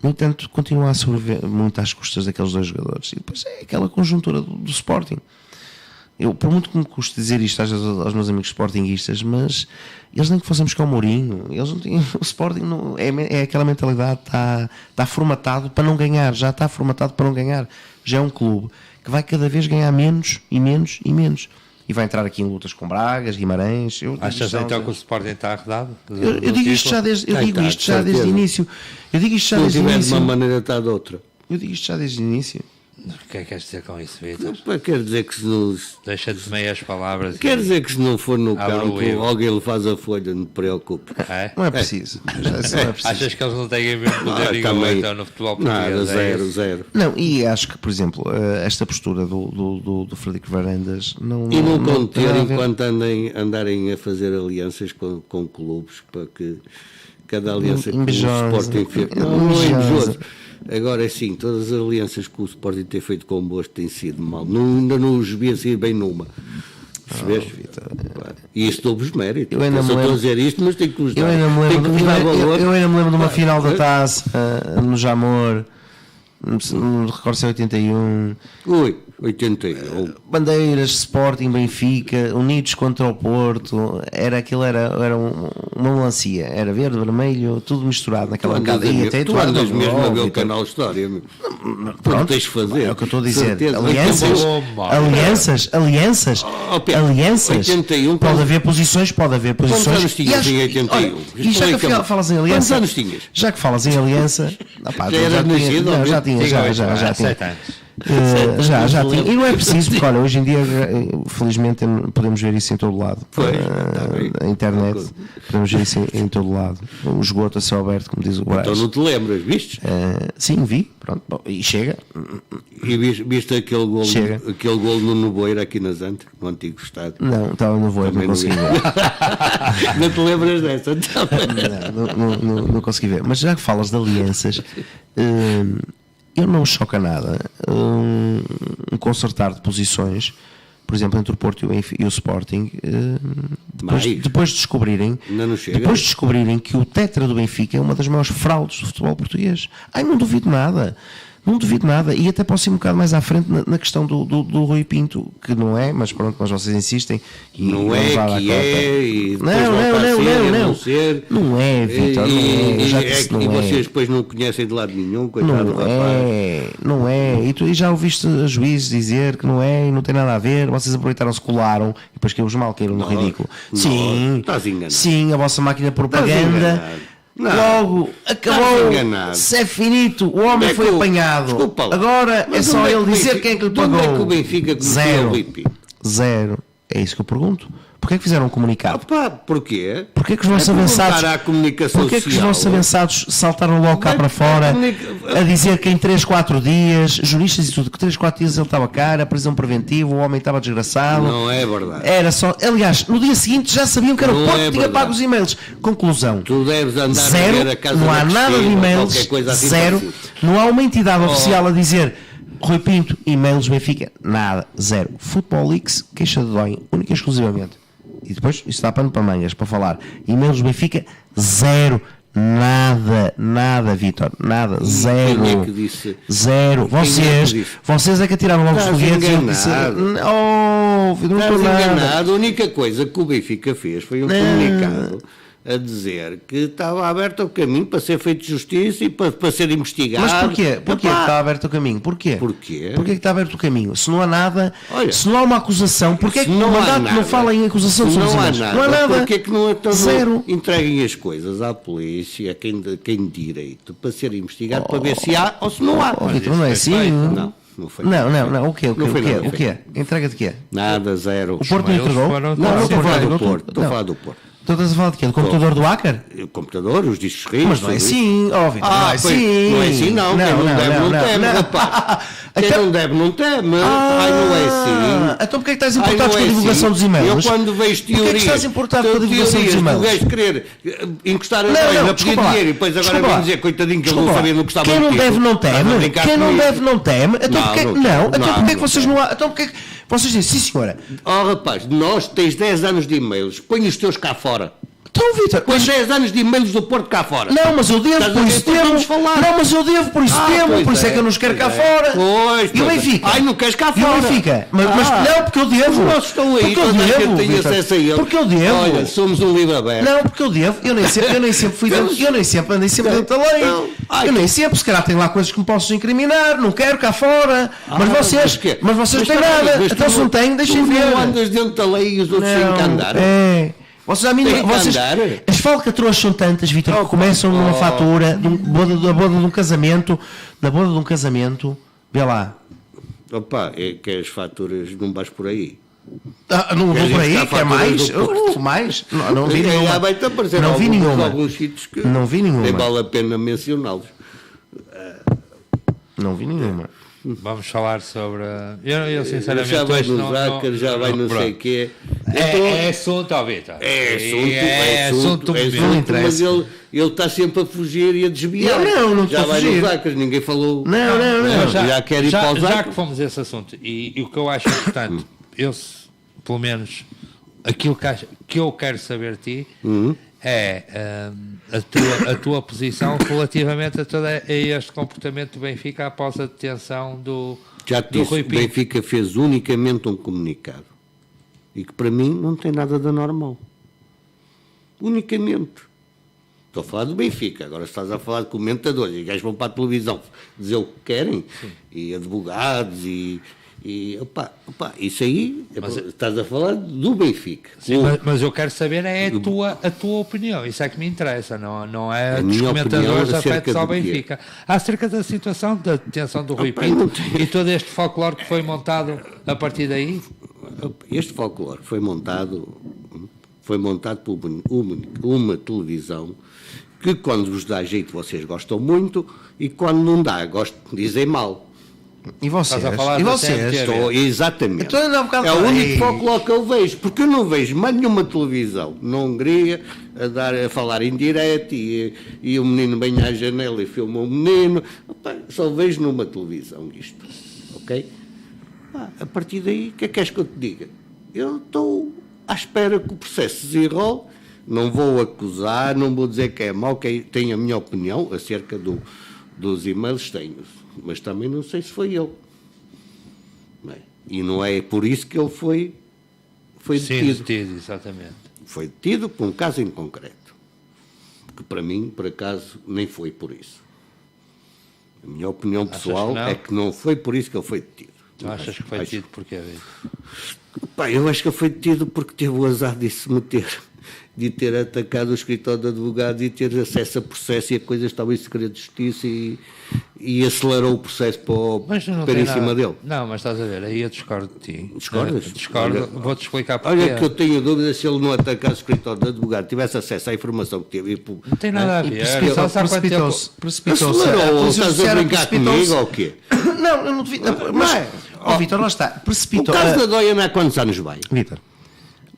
No entanto, continua a sobreviver muito às custas daqueles 2 jogadores. E depois é aquela conjuntura do Sporting. Eu, por muito que me custe dizer isto aos meus amigos sportinguistas, mas eles nem que fossem buscar o Mourinho, eles não tinham, o Sporting não, é aquela mentalidade, está formatado para não ganhar, já está formatado para não ganhar. Já é um clube que vai cada vez ganhar menos e menos e menos. E vai entrar aqui em lutas com Bragas, Guimarães. Achas então que o Sporting está arredado? Eu digo isto já desde o início. Eu digo isto já Se não desde o tiver de início. uma maneira, está de outra. Eu digo isto já desde o início. O que é que queres dizer com isso, Vitor? Quer dizer que se não. Deixa de meias palavras. Quer dizer que se não for no Abre o campo, livro. alguém lhe faz a folha, não te preocupe. É? Não é preciso. Isso não é preciso. Achas que eles não têm mesmo poder também. então no futebol Nada, português? zero. Não, e acho que, por exemplo, esta postura do Frederico Varandas não. E não tem conter nada a ver. enquanto andarem a fazer alianças com clubes para que cada aliança que o Invejosa. Sporting fez. Não é invejoso. Agora é sim, todas as alianças que o Sporting tem feito convosco têm sido mal. Ainda não os vi a sair bem numa. Percebes? E isso dou-vos mérito. Eu ainda me só estou a lembro- dizer isto, mas tenho que vos dar. Eu ainda me Tenho que vos dar valor. eu ainda me lembro de uma final da taça no Jamor, não recordo se é 81. Ui, 81. Bandeiras, Sporting, Benfica, unidos contra o Porto. Aquilo era uma melancia, era verde, vermelho, tudo misturado naquela bancada. E até Tu tu andas mesmo a ver o Vitor. canal História. Meu. Pronto, tens de fazer. é o que eu estou a dizer. Certeza. Alianças, alianças, Oh, Pedro, alianças. 81, Pode haver posições. Quantos anos tinhas em 81? Olha, e já que falas em aliança, Quantos anos tinhas? já que falas em aliança, opá, Já eras nascido, não, já tinha, já tinha. 7 anos. Já tinha. E não é preciso, porque olha, hoje em dia, felizmente, podemos ver isso em todo lado. Pois, está bem. A internet, podemos ver isso em todo lado. O esgoto a céu aberto, como diz o Braz. Então não te lembras, viste? Sim, vi, pronto, bom, e chega. E viste aquele gol no Noboeira aqui na Zante, no antigo estádio? Não, estava no voo, não Também consegui não ver. Não te lembras dessa? Então. Não consegui ver. Mas já que falas de alianças, eu não me choca nada um concertar de posições, por exemplo, entre o Porto e o Sporting, depois de descobrirem Ainda não chega. depois de descobrirem que o tetra do Benfica é uma das maiores fraudes do futebol português. Não duvido nada. Não duvido nada, e até posso ir um bocado mais à frente na questão do Rui Pinto, que não é, mas pronto, mas vocês insistem. E Não é que é, e depois não, volta a ser, e não. ser. Não é, Vitor, não é. Eu já disse, não E é. vocês depois não conhecem de lado nenhum, coitado do rapaz. Não é. e já ouviste a juízes dizer que não é e não tem nada a ver, vocês aproveitaram-se, colaram e depois que os mal caíram no ridículo. Sim, estás enganado. sim, a vossa máquina de propaganda. Logo, acabou, se é finito, o homem foi apanhado. Agora é só ele dizer quem é que lhe pagou. Onde é que o Benfica Zero. Zero. É isso que eu pergunto. Porquê é que fizeram um comunicado? Porquê? Porquê é que os nossos avançados, porquê é que os nossos avançados saltaram logo cá para fora a dizer que em 3, 4 dias, juristas e tudo, que 3, 4 dias ele estava cá, prisão preventiva, o homem estava desgraçado. Não é verdade. Era só, aliás, no dia seguinte já sabiam que era o Porto que tinha pago os e-mails. Conclusão. Tu deves andar zero, a ver a casa não há nada de e-mails, assim zero, não há uma entidade oficial a dizer Rui Pinto, e-mails Benfica, nada, zero. Futebol Leaks, queixa de Dói, única e exclusivamente. E depois, isso dá pano para mangas, para falar. E-mails Benfica, zero. Nada, Vítor. Nada. Zero. Quem é que disse? Zero. Vocês é que atiraram logo os foguetes. Estás enganado. A única coisa que o Benfica fez foi um comunicado a dizer que estava aberto o caminho para ser feito justiça e para ser investigado. Mas porquê? Porquê que está aberto o caminho? Porquê? Porquê? Porquê que está aberto o caminho? Se não há nada, se não há uma acusação, porquê é que o mandato não fala em acusação sobre os e-mails? Não há nada. Porquê é que não Zero. entreguem as coisas à polícia, a quem de direito, para ser investigado, para ver se há ou se não há? Vitor, não é assim? Não foi. Não. O quê? O quê? Entrega de quê? Nada, zero. O Porto não entregou? Não, estou a falar do Porto. Estou a falar do Porto. Estás a falar de quê? Do computador do hacker? O computador, os discos rígidos. Mas não é assim, óbvio. Não é assim. Não é assim, não. Quem não deve, não teme, rapaz. Quem não deve, não teme. Ai, não é assim. Então porquê é que estás importado com a divulgação dos e-mails? Eu quando vejo teorias... Porquê é que estás importado com a divulgação dos e-mails? O gajo querer encostar a mão, pedir dinheiro e depois agora vem dizer, coitadinho, que eu não sabia no que estava Quem não deve, não teme. Quem não deve, não teme. Então porquê que não? Então porquê que vocês não... Então porquê que... Vocês dizem, sim senhora. Rapaz, nós tens 10 anos de e-mails, põe os teus cá fora. Então, Vítor, põe 10 anos de e-mails do Porto cá fora. Não, mas eu devo, por isso temo. Não, mas eu devo, por isso temo. Por isso é que eu não os quero cá fora. E o Benfica? Ai, não queres cá fora. E o Benfica? Mas não, porque eu devo. Nós estão aí, porque eu devo. Tenho acesso a ele. Porque eu devo. Olha, somos um livro aberto. Não, porque eu devo. Eu nem sempre fui dentro. Eu nem sempre andei sempre dentro da lei. Eu nem sempre, se calhar tem lá coisas que me posso incriminar. Não quero cá fora. Mas vocês têm nada. Então se não têm, deixem ver. Tu não andas dentro da lei e os outros têm que andar. Vocês, as falcatruas são tantas, Vítor, que começam numa fatura da boda de um casamento, vê lá. Opa, é que as faturas não vais por aí. Não vou por aí, quer mais? Mais? Não vi nenhuma. Não vi nenhuma. Alguns sítios que não vi nenhuma. Nem vale a pena mencioná-los. Não vi nenhuma. Vamos falar sobre. Eu sinceramente. Já vai nos hackers, já vai não sei o quê. É assunto, ó Vitor. É assunto, mas ele está sempre a fugir e a desviar. Não já vai nos hackers, ninguém falou. Não. Já quer ir para os hackers. Já que fomos a esse assunto, e o que eu acho importante, pelo menos, aquilo que eu quero saber de ti. É a tua posição relativamente a este comportamento do Benfica após a detenção do Já te disse, o Benfica fez unicamente um comunicado e que para mim não tem nada de anormal. Unicamente. Estou a falar do Benfica, agora estás a falar de comentadores e gajos vão para a televisão dizer o que querem. Sim. E advogados e opa, isso aí, estás a falar do Benfica. Sim, mas eu quero saber a tua opinião, isso é que me interessa, não é dos comentadores afetos ao Benfica. Acerca da situação da detenção do Rui Pinto e todo este folclore que foi montado a partir daí? Este folclore foi montado por uma televisão que quando vos dá jeito vocês gostam muito e quando não dá, dizem mal. E vocês? Estou, exatamente. Então, é o único folclore que eu vejo, porque eu não vejo mais nenhuma televisão na Hungria a falar em direto e o menino vem à janela e filma o menino. Opa, só vejo numa televisão isto. Ok? A partir daí, o que é que queres que eu te diga? Eu estou à espera que o processo se desenrole. Não vou acusar, não vou dizer que é mau, que tenho a minha opinião acerca dos e-mails, tenho. Mas também não sei se foi ele. E não é por isso que ele foi detido. Sim, detido, exatamente. Foi detido por um caso em concreto. Que para mim, por acaso, nem foi por isso. A minha opinião pessoal é que não foi por isso que ele foi detido. Tu achas que foi detido porquê, Vitor? Pá, eu acho que ele foi detido porque teve o azar de se meter, de ter atacado o escritório de advogados e ter acesso a processo, e a coisa estava em segredo de justiça e acelerou o processo para em cima dele. Não, mas estás a ver, aí eu discordo de ti. Discordas? Discordo, vou-te explicar porquê. Olha que eu tenho dúvidas se ele não atacasse o escritório de advogado, tivesse acesso à informação que teve. Não tem nada a ver. Precipitou-se. Ou estás a brincar comigo ou o quê? Não, eu não devido. Mas, Vítor, lá está. Precipitou. O caso da Doiana há quantos anos vai? Vítor.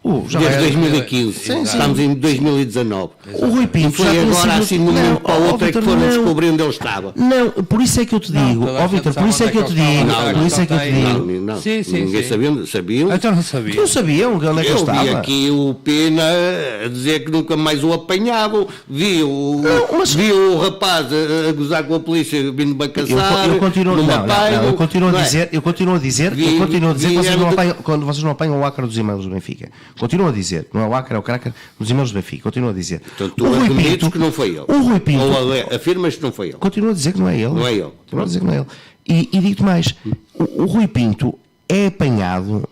Desde 2015, estamos em 2019. O Rui Pinto foi agora assim de um momento para o outro é que foram descobrir onde ele estava. Não, por isso é que eu te digo, Vítor, por isso é que eu te digo, por isso é que eu te digo. Não, ninguém sabia. Então não sabia. Não sabiam onde é que eu estava. Vi aqui o Pena a dizer que nunca mais o apanhavam, vi o rapaz a gozar com a polícia vindo-me a caçar. Eu continuo a dizer quando vocês não apanham o Acra dos e-mails do Benfica. Continuo a dizer, não é o Acra, é o Cracker dos e-mails do Benfica. Continuo a dizer. Então tu admites que não foi ele. O Rui Pinto. Ou afirmas que não foi ele. Continuo a dizer que não é ele. Não é ele. Continuo a dizer que não é ele. E digo-te mais, o Rui Pinto é apanhado.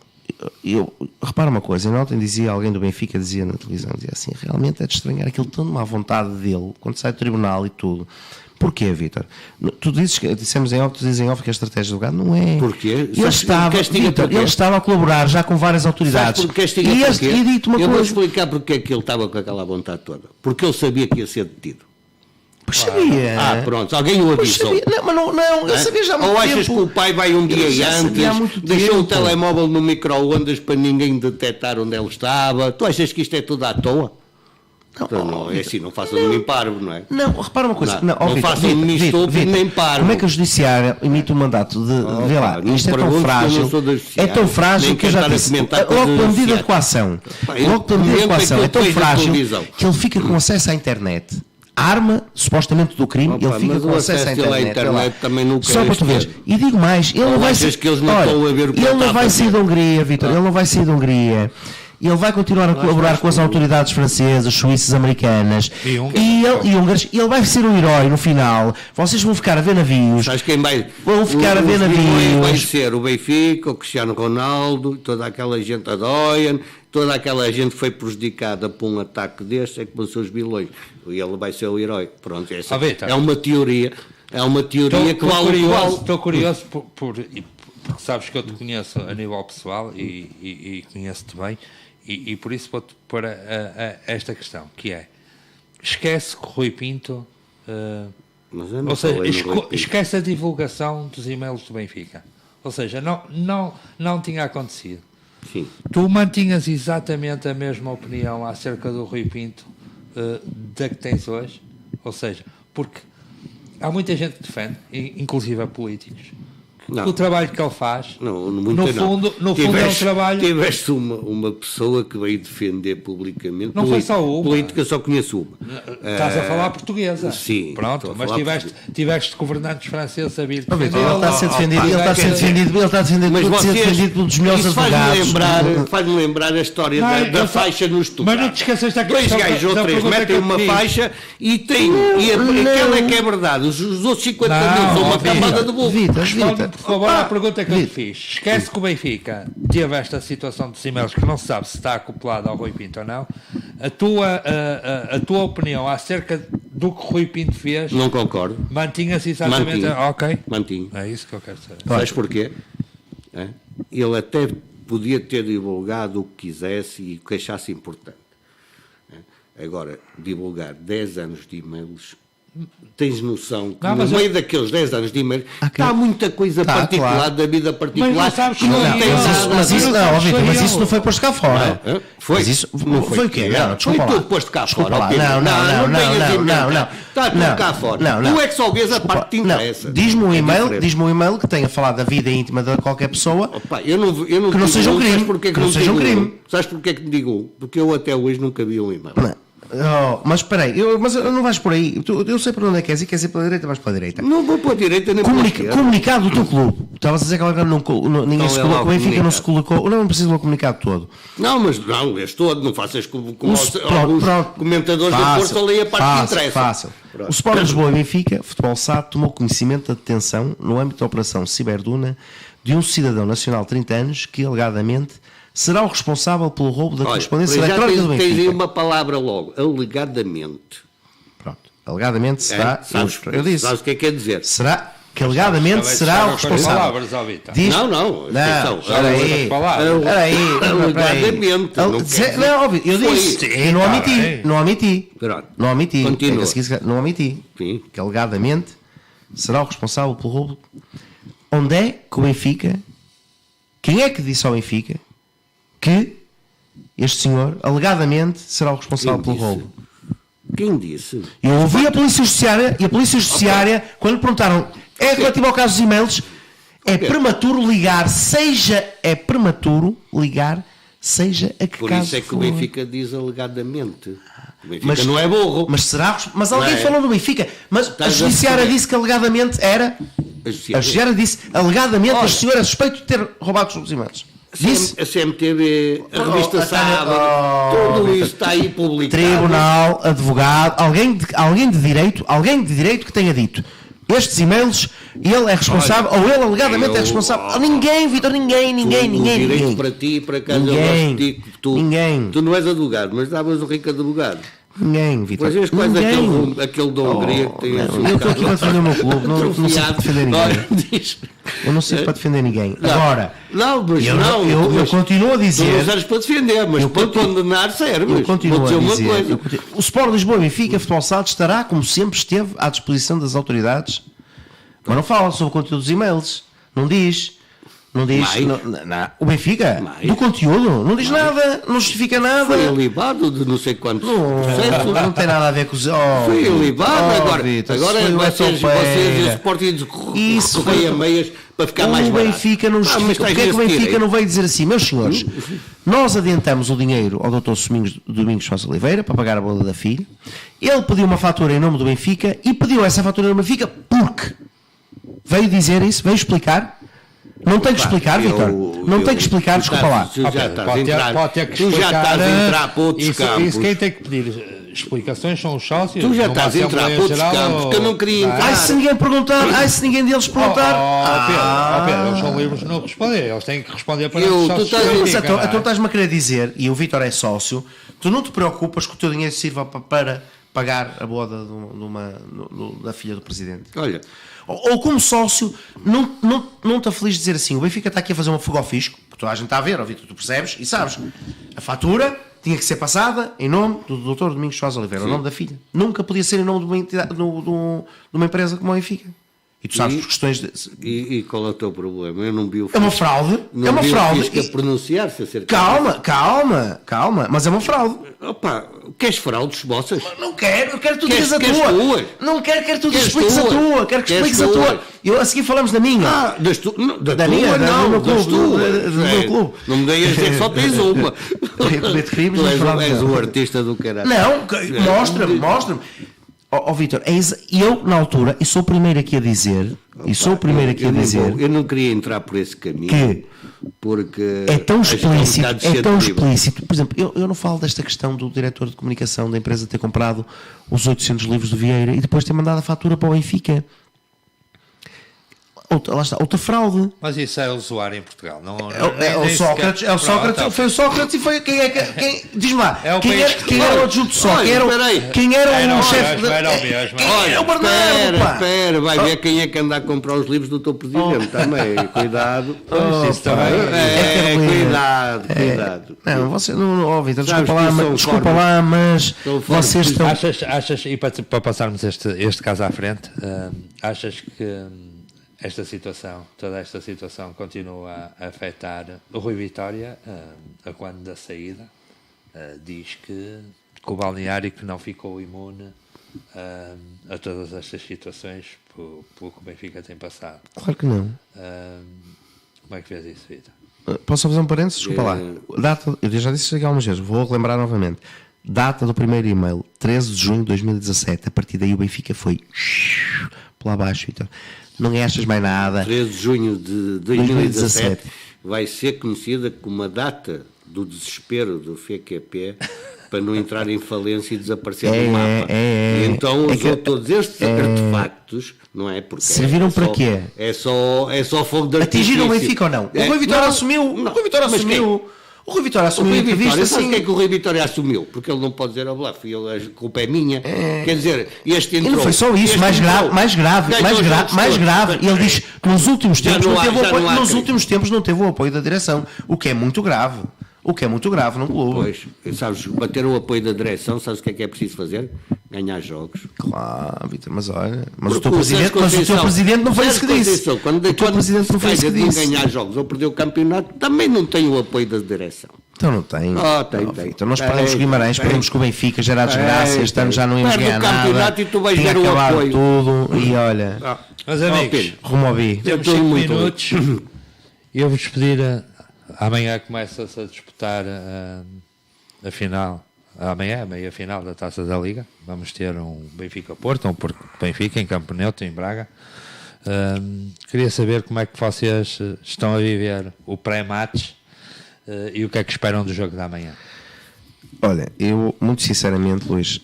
Repara uma coisa, ontem dizia alguém do Benfica, dizia na televisão, dizia assim, realmente é de estranhar aquilo tão má vontade dele, quando sai do tribunal e tudo. Porquê, Vítor? Tu dissemos em off, tu dizes em off que a estratégia do gado não é. Porquê? Ele estava a colaborar já com várias autoridades. E dito uma coisa. Eu vou explicar porque é que ele estava com aquela vontade toda. Porque ele sabia que ia ser detido. Pois sabia. Pronto, alguém o avisou. Não, eu sabia já há muito tempo. Ou achas que o pai vai um dia antes, deixou o telemóvel no micro-ondas para ninguém detectar onde ele estava? Tu achas que isto é tudo à toa? Não, é assim, não façam nenhum parvo, não é? Não, repara uma coisa. Não façam nem estúpido nem parvo. Como é que o Judiciário emite um mandato de vê lá, isto é tão frágil. É tão frágil que eu já disse. Logo pela medida de coação. É tão frágil que ele fica com acesso à internet. A arma, supostamente, do crime, ele fica com acesso à internet. Também não só para tu veres. E digo mais, ele não vai sair. Ele não vai sair da Hungria, Vítor. Ele não vai sair da Hungria. Ele vai continuar a colaborar com as autoridades francesas, suíças, americanas e húngaras. Ele vai ser um herói no final. Vocês vão ficar a ver navios. Sabes quem vai? Vão ficar a ver navios. Vai ser o Benfica, o Cristiano Ronaldo, toda aquela gente a Doian, toda aquela gente que foi prejudicada por um ataque deste, é que são os bilhões. E ele vai ser o herói. Pronto, é uma teoria. É uma teoria que vale igual. Estou curioso porque sabes que eu te conheço a nível pessoal e conheço-te bem. E por isso vou-te pôr esta questão, que é, esquece que o Rui Pinto, ou seja, esquece a divulgação dos e-mails do Benfica. Ou seja, não tinha acontecido. Sim. Tu mantinhas exatamente a mesma opinião acerca do Rui Pinto da que tens hoje? Ou seja, porque há muita gente que defende, inclusive a políticos, que o trabalho que ele faz, no fundo é um trabalho... Tiveste uma pessoa que veio defender publicamente. Não foi só uma. Política só conheço uma. Estás a falar portuguesa. Sim. Pronto, mas tiveste governantes franceses a vir defender. Ele está a ser defendido, ele está a ser defendido pelos melhores advogados. Faz-me lembrar a história da faixa nos tubados. Mas não te esqueças da questão. Dois gajos ou três metem uma faixa e aquela é que é verdade. Os outros 50 mil são uma camada de burro. Por favor, a pergunta que eu te fiz. Esquece que o Benfica teve esta situação dos e-mails que não se sabe se está acoplado ao Rui Pinto ou não. A tua opinião acerca do que o Rui Pinto fez... Não concordo. Mantinha-se exatamente... Ok. Mantinha. É isso que eu quero saber. Sabes porquê? Ele até podia ter divulgado o que quisesse e o que achasse importante. Agora, divulgar 10 anos de e-mails... Tens noção que no meio daqueles 10 anos de e-mail está muita coisa particular da vida particular. Mas não sabes que mas isso não foi posto cá fora. Foi? Mas isso não foi o quê? Não, desculpa lá. Foi tudo posto cá fora. Não. Está tudo cá fora. Tu é que só vês a parte que te interessa. Diz-me um e-mail que tenha falado da vida íntima de qualquer pessoa que não seja um crime. Que não seja um crime. Sabes porquê que te digo? Porque eu até hoje nunca vi um e-mail. Mas espera aí, mas não vais por aí. Eu sei para onde é que queres ir pela direita, vais pela direita. Não vou para a direita nem para a esquerda. Comunicado do teu clube. Estavas a dizer que agora ninguém se colocou, o Benfica não se colocou. Não precisa do comunicado todo. Não, mas não, és todo, não faças como alguns comentadores da Força ali a parte que interessa. Fácil. O Sport Lisboa e Benfica, Futebol SAD, tomou conhecimento da detenção no âmbito da Operação Ciberduna de um cidadão nacional de 30 anos que, alegadamente, será o responsável pelo roubo da correspondência eletrónica do Benfica. Tens aí uma palavra logo, alegadamente. Pronto, alegadamente será... Eu disse. Sabes o que quer dizer? Será que alegadamente será o responsável. Diz, não, espera aí. Alegadamente. Não, óbvio, eu disse, eu não omiti. Continua. Não omiti. Sim. Que alegadamente será o responsável pelo roubo. Onde é que o Benfica, quem é que disse ao Benfica que este senhor alegadamente será o responsável pelo roubo? Quem disse? Eu ouvi a Polícia Judiciária e a Polícia Judiciária, quando lhe perguntaram, é relativo ao caso dos e-mails, é prematuro ligar, seja a que por caso isso é que for. o Benfica diz alegadamente. O Benfica não é burro. Mas alguém falou do Benfica. Mas a Judiciária disse que alegadamente era. A Judiciária disse alegadamente a senhora é suspeito de ter roubado os e-mails. A CMTV, a revista Sábado, tudo isso está aí publicado. Tribunal, advogado, alguém de direito que tenha dito estes e-mails, ele é responsável, ou ele alegadamente é responsável. Ninguém, Vitor, ninguém. Direito para ti e para casa. Ninguém. Tu não és advogado, mas davas o rico advogado. Ninguém, Vitor. Pois és quase aquele da Hungria que tem eu estou aqui para defender o meu clube, não sei para defender ninguém. Eu não sei para defender ninguém. Agora, eu continuo a dizer. Tu não serves para defender, mas para condenar serves. Eu continuo a dizer. O Sport Lisboa Benfica Futebol SAD estará, como sempre esteve, à disposição das autoridades. Mas não fala sobre o conteúdo dos e-mails. Não diz. O Benfica? Do conteúdo? Não diz nada, não justifica nada. Foi alibado de não sei quantos processos. Não tem nada a ver com os. Foi alibado. Agora vocês o Sporting correm a meias para ficar mais barato. O Benfica não justifica. Porquê é que o Benfica não veio dizer assim, meus senhores, nós adiantamos o dinheiro ao Dr. Domingos Sousa Oliveira para pagar a boda da filha. Ele pediu uma fatura em nome do Benfica e pediu essa fatura em nome do Benfica porque veio dizer isso, veio explicar. Não tem que explicar, Vitor. Não tem que explicar, desculpa lá. Tu já estás a entrar para outros campos. Isso quem tem que pedir explicações são os sócios. Tu já estás a entrar para outros campos que eu não queria entrar. Se ninguém perguntar, se ninguém deles perguntar. Pedro, eles são livres de não responder. Eles têm que responder para os sócios. Então estás-me a querer dizer, e o Vitor é sócio, tu não te preocupas que o teu dinheiro sirva para pagar a boda da filha do presidente? Olha. Ou como sócio, não está feliz de dizer assim, o Benfica está aqui a fazer uma fuga ao fisco, que toda a gente está a ver, Vitor, tu percebes e sabes, a fatura tinha que ser passada em nome do Dr. Domingos Sousa Oliveira, o nome da filha. Nunca podia ser em nome de uma entidade, de uma empresa como a Benfica. E tu sabes por questões de... E qual é o teu problema? Eu não vi o fisco. É uma fraude. Não vi o fisco a pronunciar-se acerca Calma, mas é uma fraude. Opa, queres fraudes vossas? Não quero, eu quero que tu digas a tua. Não quero que tu expliques a tua. Quero que expliques a tua. A seguir falamos da minha. Da minha, não, do meu clube. Não me dei a dizer que só tens uma. Tu és o artista do caralho. Não, mostra-me. Vitor, eu na altura, e sou o primeiro aqui a dizer, eu não queria entrar por esse caminho, que porque é tão explícito, por exemplo, eu não falo desta questão do diretor de comunicação da empresa ter comprado os 800 livros do Vieira e depois ter mandado a fatura para o Benfica. Lá está, outra fraude. Mas isso é usuário em Portugal. O Sócrates, foi o Sócrates e foi quem diz-me lá, quem era o adjunto Sócrates? Quem era o chefe? Olha, o Bernardo, espera, vai ver quem é que anda a comprar os livros do teu presidente também. Cuidado. Cuidado. Não, você não, Vitor, desculpa lá, mas vocês estão. Achas, e para passarmos este caso à frente, achas que toda esta situação continua a afetar o Rui Vitória, a quando da saída, diz que o balneário que não ficou imune a todas estas situações pelo que o Benfica tem passado. Claro que não. Como é que vês isso, Vitor? Posso fazer um parênteses? Desculpa lá. Eu já disse isso aqui algumas vezes, vou relembrar novamente. Data do primeiro e-mail, 13 de junho de 2017. A partir daí o Benfica foi por lá abaixo, Vitor. Não achas mais nada. 13 de junho de 2017 vai ser conhecida como a data do desespero do FQP para não entrar em falência e desaparecer do mapa. Então usou todos estes artefactos, não é? Porque serviram para quê? É só fogo de artifício. Atingiram o Benfica ou não? O Rui Vitória assumiu. O Rui Vitória assumiu. O Rui Vitória assumiu a entrevista assim. assim. O que é que o Rui Vitória assumiu? Porque ele não pode dizer, a culpa é minha. Quer dizer, este entrou. E não foi só isso, mais grave. Ele diz que nos últimos tempos não teve o apoio da direção, o que é muito grave. O que é muito grave num clube. Pois, sabes, bater o apoio da direção, sabes o que é preciso fazer? Ganhar jogos. Claro, Vitor, mas olha, o teu presidente não foi isso que disse. Quando o presidente não foi isso que disse. Ganhar jogos ou perder o campeonato, também não tem o apoio da direção. Então não tem. Tem. Então nós perdemos o Guimarães, perdemos com o Benfica, já era desgraça, este ano já não íamos ganhar nada. Perde o campeonato e tu vais ver o apoio. Tudo e olha. Meus amigos, rumo ao bi. Temos 5 minutos e eu vou despedir. Amanhã começa-se a disputar a final. Amanhã é a meia final da Taça da Liga. Vamos ter um Benfica-Porto, um Porto-Benfica em Campo Neutro, em Braga. Queria saber como é que vocês estão a viver o pré-match e o que é que esperam do jogo da amanhã. Olha, eu, muito sinceramente, Luís,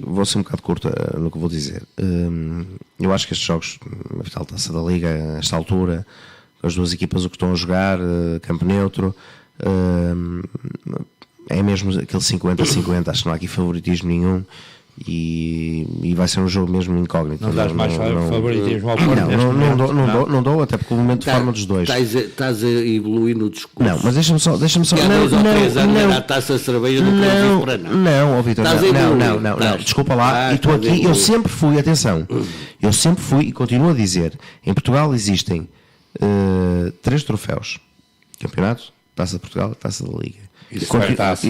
vou ser um bocado curto no que vou dizer. Eu acho que estes jogos, a final da Taça da Liga, a esta altura, as duas equipas o que estão a jogar, campo neutro, é mesmo aquele 50-50, acho que não há aqui favoritismo nenhum e vai ser um jogo mesmo incógnito. Não dás mais favoritismo ao Porto? Não dou, até porque o momento de forma dos dois. Estás a evoluir no discurso. Não, mas deixa-me só. Não, a taça de cerveja do Campo para não. Não, Vitor, não, desculpa lá, e estou aqui, eu sempre fui, atenção, eu sempre fui e continuo a dizer, em Portugal existem 3 troféus: campeonato, Taça de Portugal, Taça da Liga e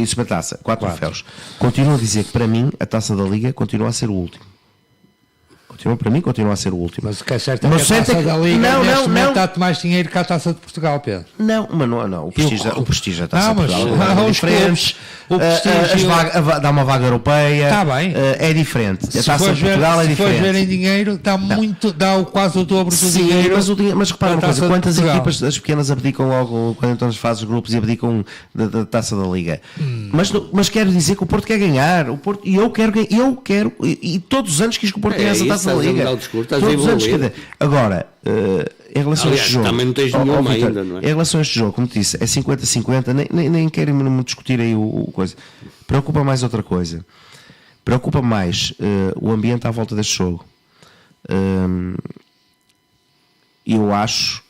Supertaça, 4 troféus. Continuo a dizer que para mim a Taça da Liga continua a ser o último. Continua a ser o último. Mas o que é certo é que a Taça da Liga neste momento dá-te mais dinheiro que a Taça de Portugal, Pedro. Não. O prestígio da Taça de Portugal é diferente. O prestígio dá uma vaga europeia. Está bem. É diferente. A Taça de Portugal é diferente. Se for ver em dinheiro, dá quase o dobro do dinheiro. Mas repara uma coisa, quantas equipas as pequenas abdicam logo quando entram nas fases de grupos e abdicam da Taça da Liga? Mas quero dizer que o Porto quer ganhar. E eu quero, e todos os anos quis que o Porto ganhasse a Taça da Liga. Agora, em relação a este jogo, também não tens nenhuma ainda, não é? Em relação a este jogo, como te disse, é 50-50, nem quero muito discutir aí o coisa. Preocupa mais outra coisa. Preocupa mais o ambiente à volta deste jogo. Eu acho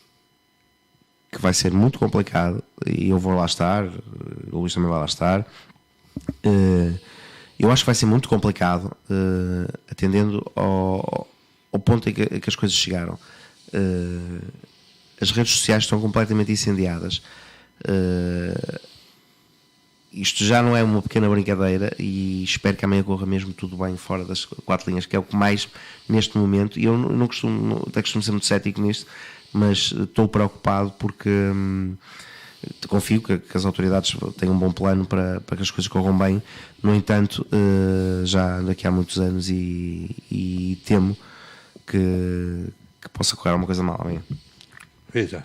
que vai ser muito complicado e eu vou lá estar, o Luís também vai lá estar. Eu acho que vai ser muito complicado, atendendo ao ponto em que as coisas chegaram. As redes sociais estão completamente incendiadas. Isto já não é uma pequena brincadeira e espero que amanhã corra mesmo tudo bem fora das 4 linhas, que é o que mais neste momento, e eu não costumo, até costumo ser muito cético nisto, mas estou preocupado porque confio que as autoridades tenham um bom plano para que as coisas corram bem. No entanto, já daqui há muitos anos e temo que possa correr alguma coisa mal amanhã. Vitor,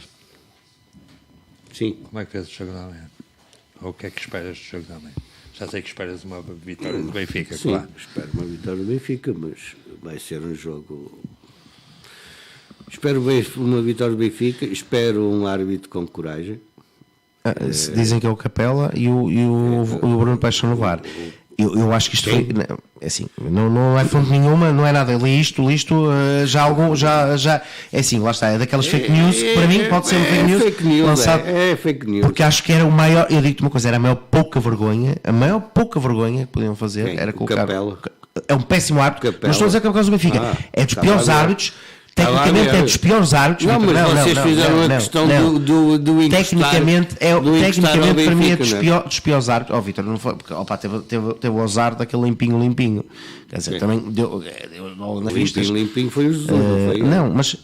sim. Como é que vês o jogo da amanhã? Ou o que é que esperas do jogo da amanhã? Já sei que esperas uma vitória do Benfica, sim, claro. Espero uma vitória do Benfica, mas vai ser um jogo... Espero uma vitória do Benfica, espero um árbitro com coragem. Dizem que é o Capela e o Bruno Paixão no VAR. Eu acho que isto foi, assim, não é fonte nenhuma, não é nada. Li isto, já é assim, lá está, é daquelas fake news que para mim pode ser uma fake news lançado, é fake news, porque acho que era o maior, eu digo-te uma coisa, era a maior pouca vergonha que podiam fazer era colocar. Capela. É um péssimo árbitro, não estou a dizer que é por causa do Benfica, é dos piores árbitros. Tecnicamente é dos piores árbitros. Não, mas vocês fizeram a questão do encostar. Tecnicamente para mim é dos piores árbitros. Vitor, não foi, porque teve o azar daquele limpinho. Quer dizer, também deu logo na vista. Limpinho foi o Jesus, não foi? Não, mas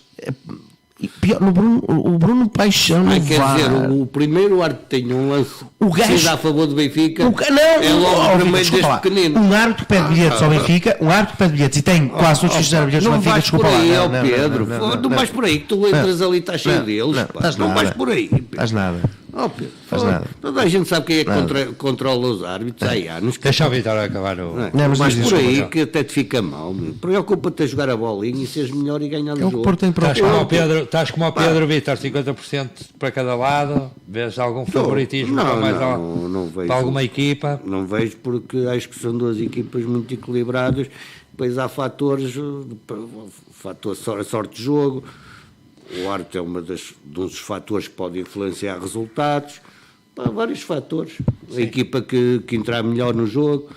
E pior, o Bruno Paixão não quer vai. dizer, o primeiro árbitro tem um lance gajo, a favor do Benfica, não, é logo o primeiro deste pequenino. Um árbitro pede bilhetes ao Benfica, um árbitro pede bilhetes e tem quase todos os fizeram bilhetes ao Benfica, desculpa lá. Não, Pedro, não vais por aí, que tu entras ali e estás cheio deles, não vais por aí. Estás nada. Pedro, faz nada. Toda a gente sabe quem é que controla os árbitros há anos. Deixa o Vitor acabar o... Não, mas por aí que até te fica mal. Preocupa-te a jogar a bolinha e seres melhor e ganhar no jogo. Estás como o Pedro Vitor, 50% para cada lado. Vês algum favoritismo para alguma equipa? Não vejo, porque acho que são duas equipas muito equilibradas. Depois há fatores, sorte de jogo. O árbitro é um dos fatores que pode influenciar resultados. Há vários fatores. Sim. A equipa que entrar melhor no jogo,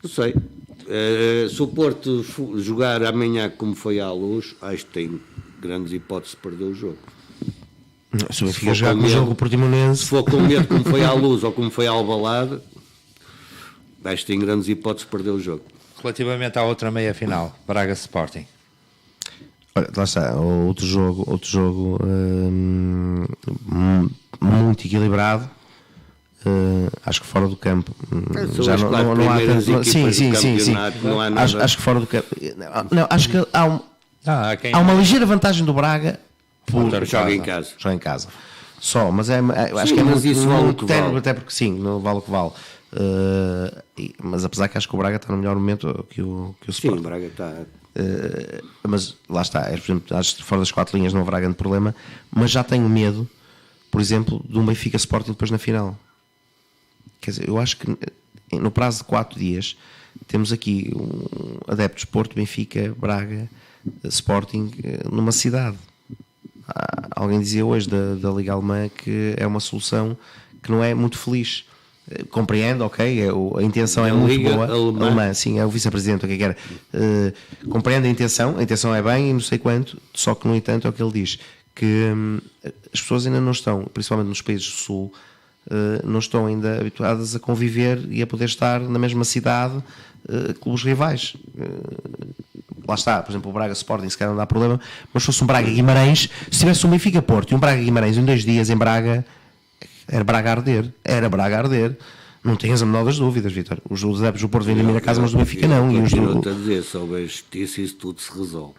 não sei. Se o Porto jogar amanhã como foi à Luz, acho que tem grandes hipóteses de perder o jogo. Se o Benfica jogar com o jogo Portimonense, se for com medo como foi à Luz ou como foi ao Alvalade, acho que tem grandes hipóteses de perder o jogo. Relativamente à outra meia-final, Braga Sporting. Olha, lá está, outro jogo muito equebrado. Acho que fora do campo já não há tanto. Sim. Não há nada. Acho que fora do campo. Não, acho que há uma ligeira vantagem do Braga por jogar em casa. Joga em casa. Só, mas acho que é muito técnico, até porque sim, não vale o que vale. Mas apesar que acho que o Braga está no melhor momento que o Sporting. Sim, o Braga está. Mas lá está, por exemplo, acho que fora das 4 linhas não haverá grande problema, mas já tenho medo, por exemplo, de um Benfica Sporting depois na final. Quer dizer, eu acho que no prazo de 4 dias temos aqui adeptos Porto, Benfica, Braga, Sporting numa cidade. Alguém dizia hoje da Liga Alemã que é uma solução que não é muito feliz. Compreendo, ok, a intenção é muito boa. Alemã, sim, é o vice-presidente, o que era. Compreendo a intenção é bem e não sei quanto, só que no entanto é o que ele diz, que as pessoas ainda não estão, principalmente nos países do Sul, não estão ainda habituadas a conviver e a poder estar na mesma cidade com os rivais. Lá está, por exemplo, o Braga Sporting, se calhar não dá problema, mas se fosse um Braga Guimarães, se tivesse um Benfica Porto e um Braga Guimarães em 2 dias em Braga, era Braga a arder. Não tenhas a menor das dúvidas, Vítor. Os adeptos do Porto vêm da minha casa, mas do Benfica não. Eu continuo a dizer, se houver justiça, isso tudo se resolve.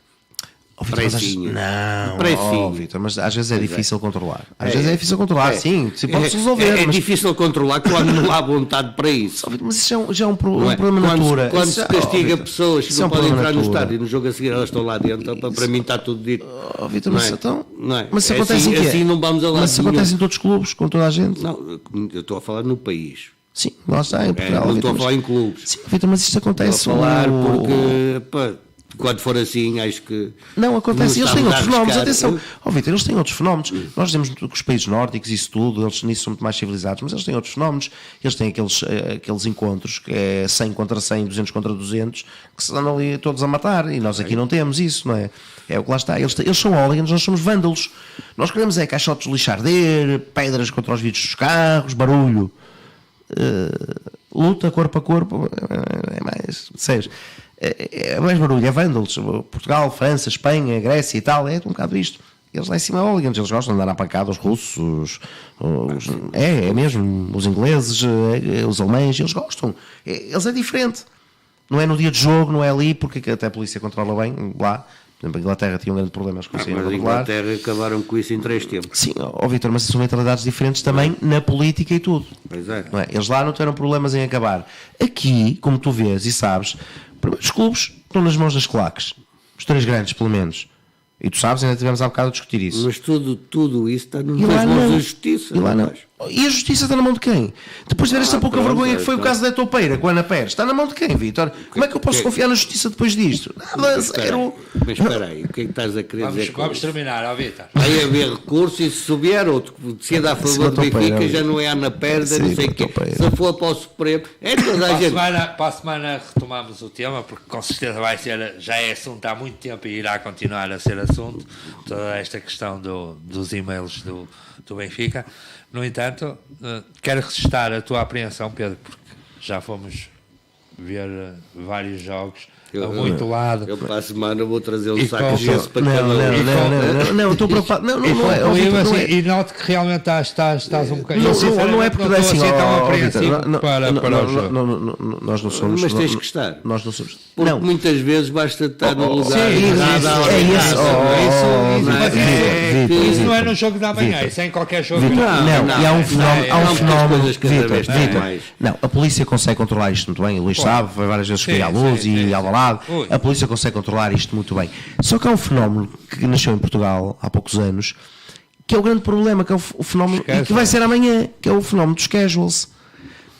Não, Vítor, mas às vezes é difícil controlar. Às vezes é difícil controlar, sim, se pode-se resolver. É difícil controlar quando não há vontade para isso. Mas isso já é um problema de natura. Quando se castiga pessoas que não podem entrar no estádio e no jogo a seguir elas estão lá dentro, para mim está tudo dito. Vítor, mas isso acontece em quê? Assim não vamos a lado. Mas isso acontece em todos os clubes, com toda a gente. Não, eu estou a falar no país. Sim, lá está, em Portugal. Não estou a falar em clubes. Sim, Vítor, mas isto acontece. Estou a falar porque... Quando for assim, acho que... Não, acontece. Eles têm outros fenómenos. Atenção. Vítor, eles têm outros fenómenos. Nós dizemos que os países nórdicos, isso tudo, eles nisso são muito mais civilizados, mas eles têm outros fenómenos. Eles têm aqueles encontros que é 100 contra 100, 200 contra 200, que se andam ali todos a matar. E nós aqui não temos isso, não é? É o que lá está. Eles são hooligans, nós somos vândalos. Nós queremos caixotes de lixo arder, pedras contra os vidros dos carros, barulho. Luta corpo a corpo. É mais... Seja... É mais barulho, é vândalos. Portugal, França, Espanha, Grécia e tal, é um bocado isto. Eles lá em cima hooligans, eles gostam de andar à pancada, os russos, é mesmo, os ingleses, os alemães, eles gostam. Eles é diferente. Não é no dia de jogo, não é ali, porque até a polícia controla bem lá. Por exemplo, a Inglaterra tinha um grande problema, eles conseguiram controlar. Mas a Inglaterra acabaram com isso em 3 tempos. Sim, Vítor, mas são mentalidades diferentes também na política e tudo. Pois é. Não é? Eles lá não tiveram problemas em acabar. Aqui, como tu vês e sabes, os clubes estão nas mãos das claques. Os 3 grandes, pelo menos. E tu sabes, ainda tivemos há bocado a discutir isso. Mas tudo isso está nas mãos da justiça. E lá não. E a justiça está na mão de quem? Depois de ver esta pouca vergonha que foi o caso da Topeira com a Ana Pérez, está na mão de quem, Vítor? Como é que eu posso confiar na justiça depois disto? Nada, zero. Mas espera aí, o que é que estás a querer dizer? Vamos terminar, ó Vítor. Vai haver recurso e se souber outro que decida a favor do Benfica, já não é Ana Pérez, não sei o quê. Se for para o Supremo, é toda a gente. Para a semana retomamos o tema, porque com certeza já é assunto há muito tempo e irá continuar a ser assunto, toda esta questão dos e-mails do Benfica. No entanto, quero registrar a tua apreensão, Pedro, porque já fomos ver vários jogos muito lado. Eu para a semana vou trazer um E saco com- de gesso para cada um. Não, estou preocupado. Não é. E noto que realmente estás um bocadinho. Não é porque não estou assim, assim tão ó, apreensivo Vitor, para o jogo. nós não somos. Mas tens que estar. Nós não somos. Porque Não. muitas vezes basta estar no lugar sim, errado à hora é errada. isso. Isso não é no jogo da manhã, isso é em qualquer jogo. Vitor, não, e há um fenómeno. coisas cada vez têm Vitor, mais. não, a polícia consegue controlar isto muito bem. O Luís sabe, foi várias vezes que foi à luz e Alvalade. A polícia consegue controlar isto muito bem. Só que há um fenómeno que nasceu em Portugal há poucos anos, que é o grande problema, que é o fenómeno, e que vai ser amanhã, que é o fenómeno dos casuals.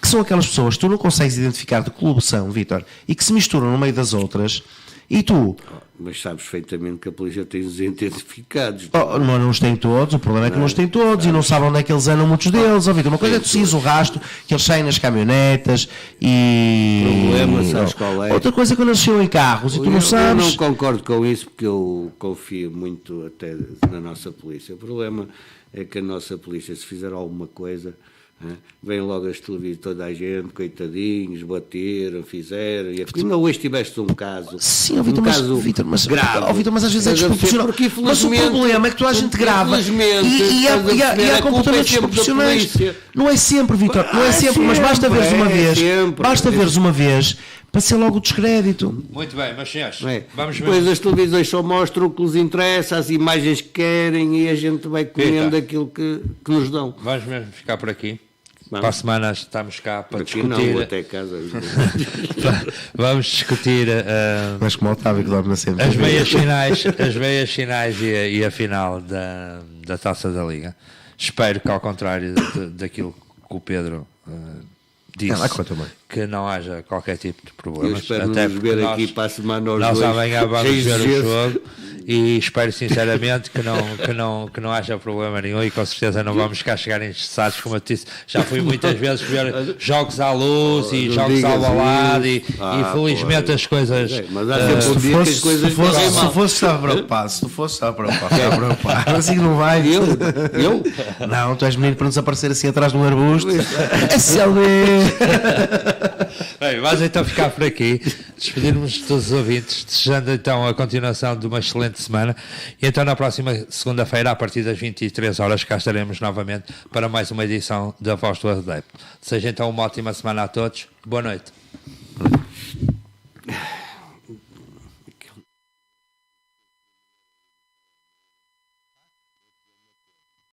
Que são aquelas pessoas que tu não consegues identificar de que clube são, Vítor, e que se misturam no meio das outras, e tu... Mas sabes perfeitamente que a polícia tem os identificados. Não os tem todos, o problema é que não os tem todos, e não sabem onde é que eles andam, muitos deles. Vítor, uma coisa é tu seguires o rastro, que eles saem nas caminhonetas, e... Problema, sabes qual é? Outra coisa é quando eles chegam em carros, e tu não sabes... Eu não concordo com isso, porque eu confio muito até na nossa polícia. O problema é que a nossa polícia, se fizer alguma coisa... Vem logo as televisões, toda a gente, coitadinhos, bateram, fizeram. E ainda hoje tiveste um caso. Sim, Vítor, mas grave. Vítor, mas às vezes é desproporcional. Mas o problema é que toda a gente grava e há comportamentos desproporcionais. Não é sempre, Vítor, não é sempre, mas basta veres uma vez. Basta veres uma vez para ser logo o descrédito. Muito bem, mas senhores, vamos depois mesmo. as televisões só mostram o que lhes interessa, as imagens que querem, e a gente vai comendo aquilo que nos dão. Vamos mesmo ficar por aqui. Vamos. Para a semana estamos cá para Aqui discutir. não, vou até casa. Vamos discutir Mas como o Otávio que dorme na sempre. as meias finais e a final da Taça da Liga. Espero que, ao contrário daquilo que o Pedro disse, que não haja qualquer tipo de problema. Eu espero nos ver aqui para a semana aos nós dois, amanhã vamos cheios ver de o gesso. jogo e espero sinceramente que não haja problema nenhum, e com certeza não vamos cá chegar estressados, como eu te disse. Já fui muitas vezes ver jogos à luz e jogos ao balado e felizmente as coisas... Mas há sempre um dia que as coisas correm mal. Se fosse estava preocupado. Assim que não vai. Eu? Não, tu és menino para nos aparecer assim atrás de um arbusto. SLB! Bem, vamos então ficar por aqui, despedirmos de todos os ouvintes, desejando então a continuação de uma excelente semana, e então na próxima segunda-feira, a partir das 23 horas, cá estaremos novamente para mais uma edição da Voz do Adepto. Seja então uma ótima semana a todos, boa noite.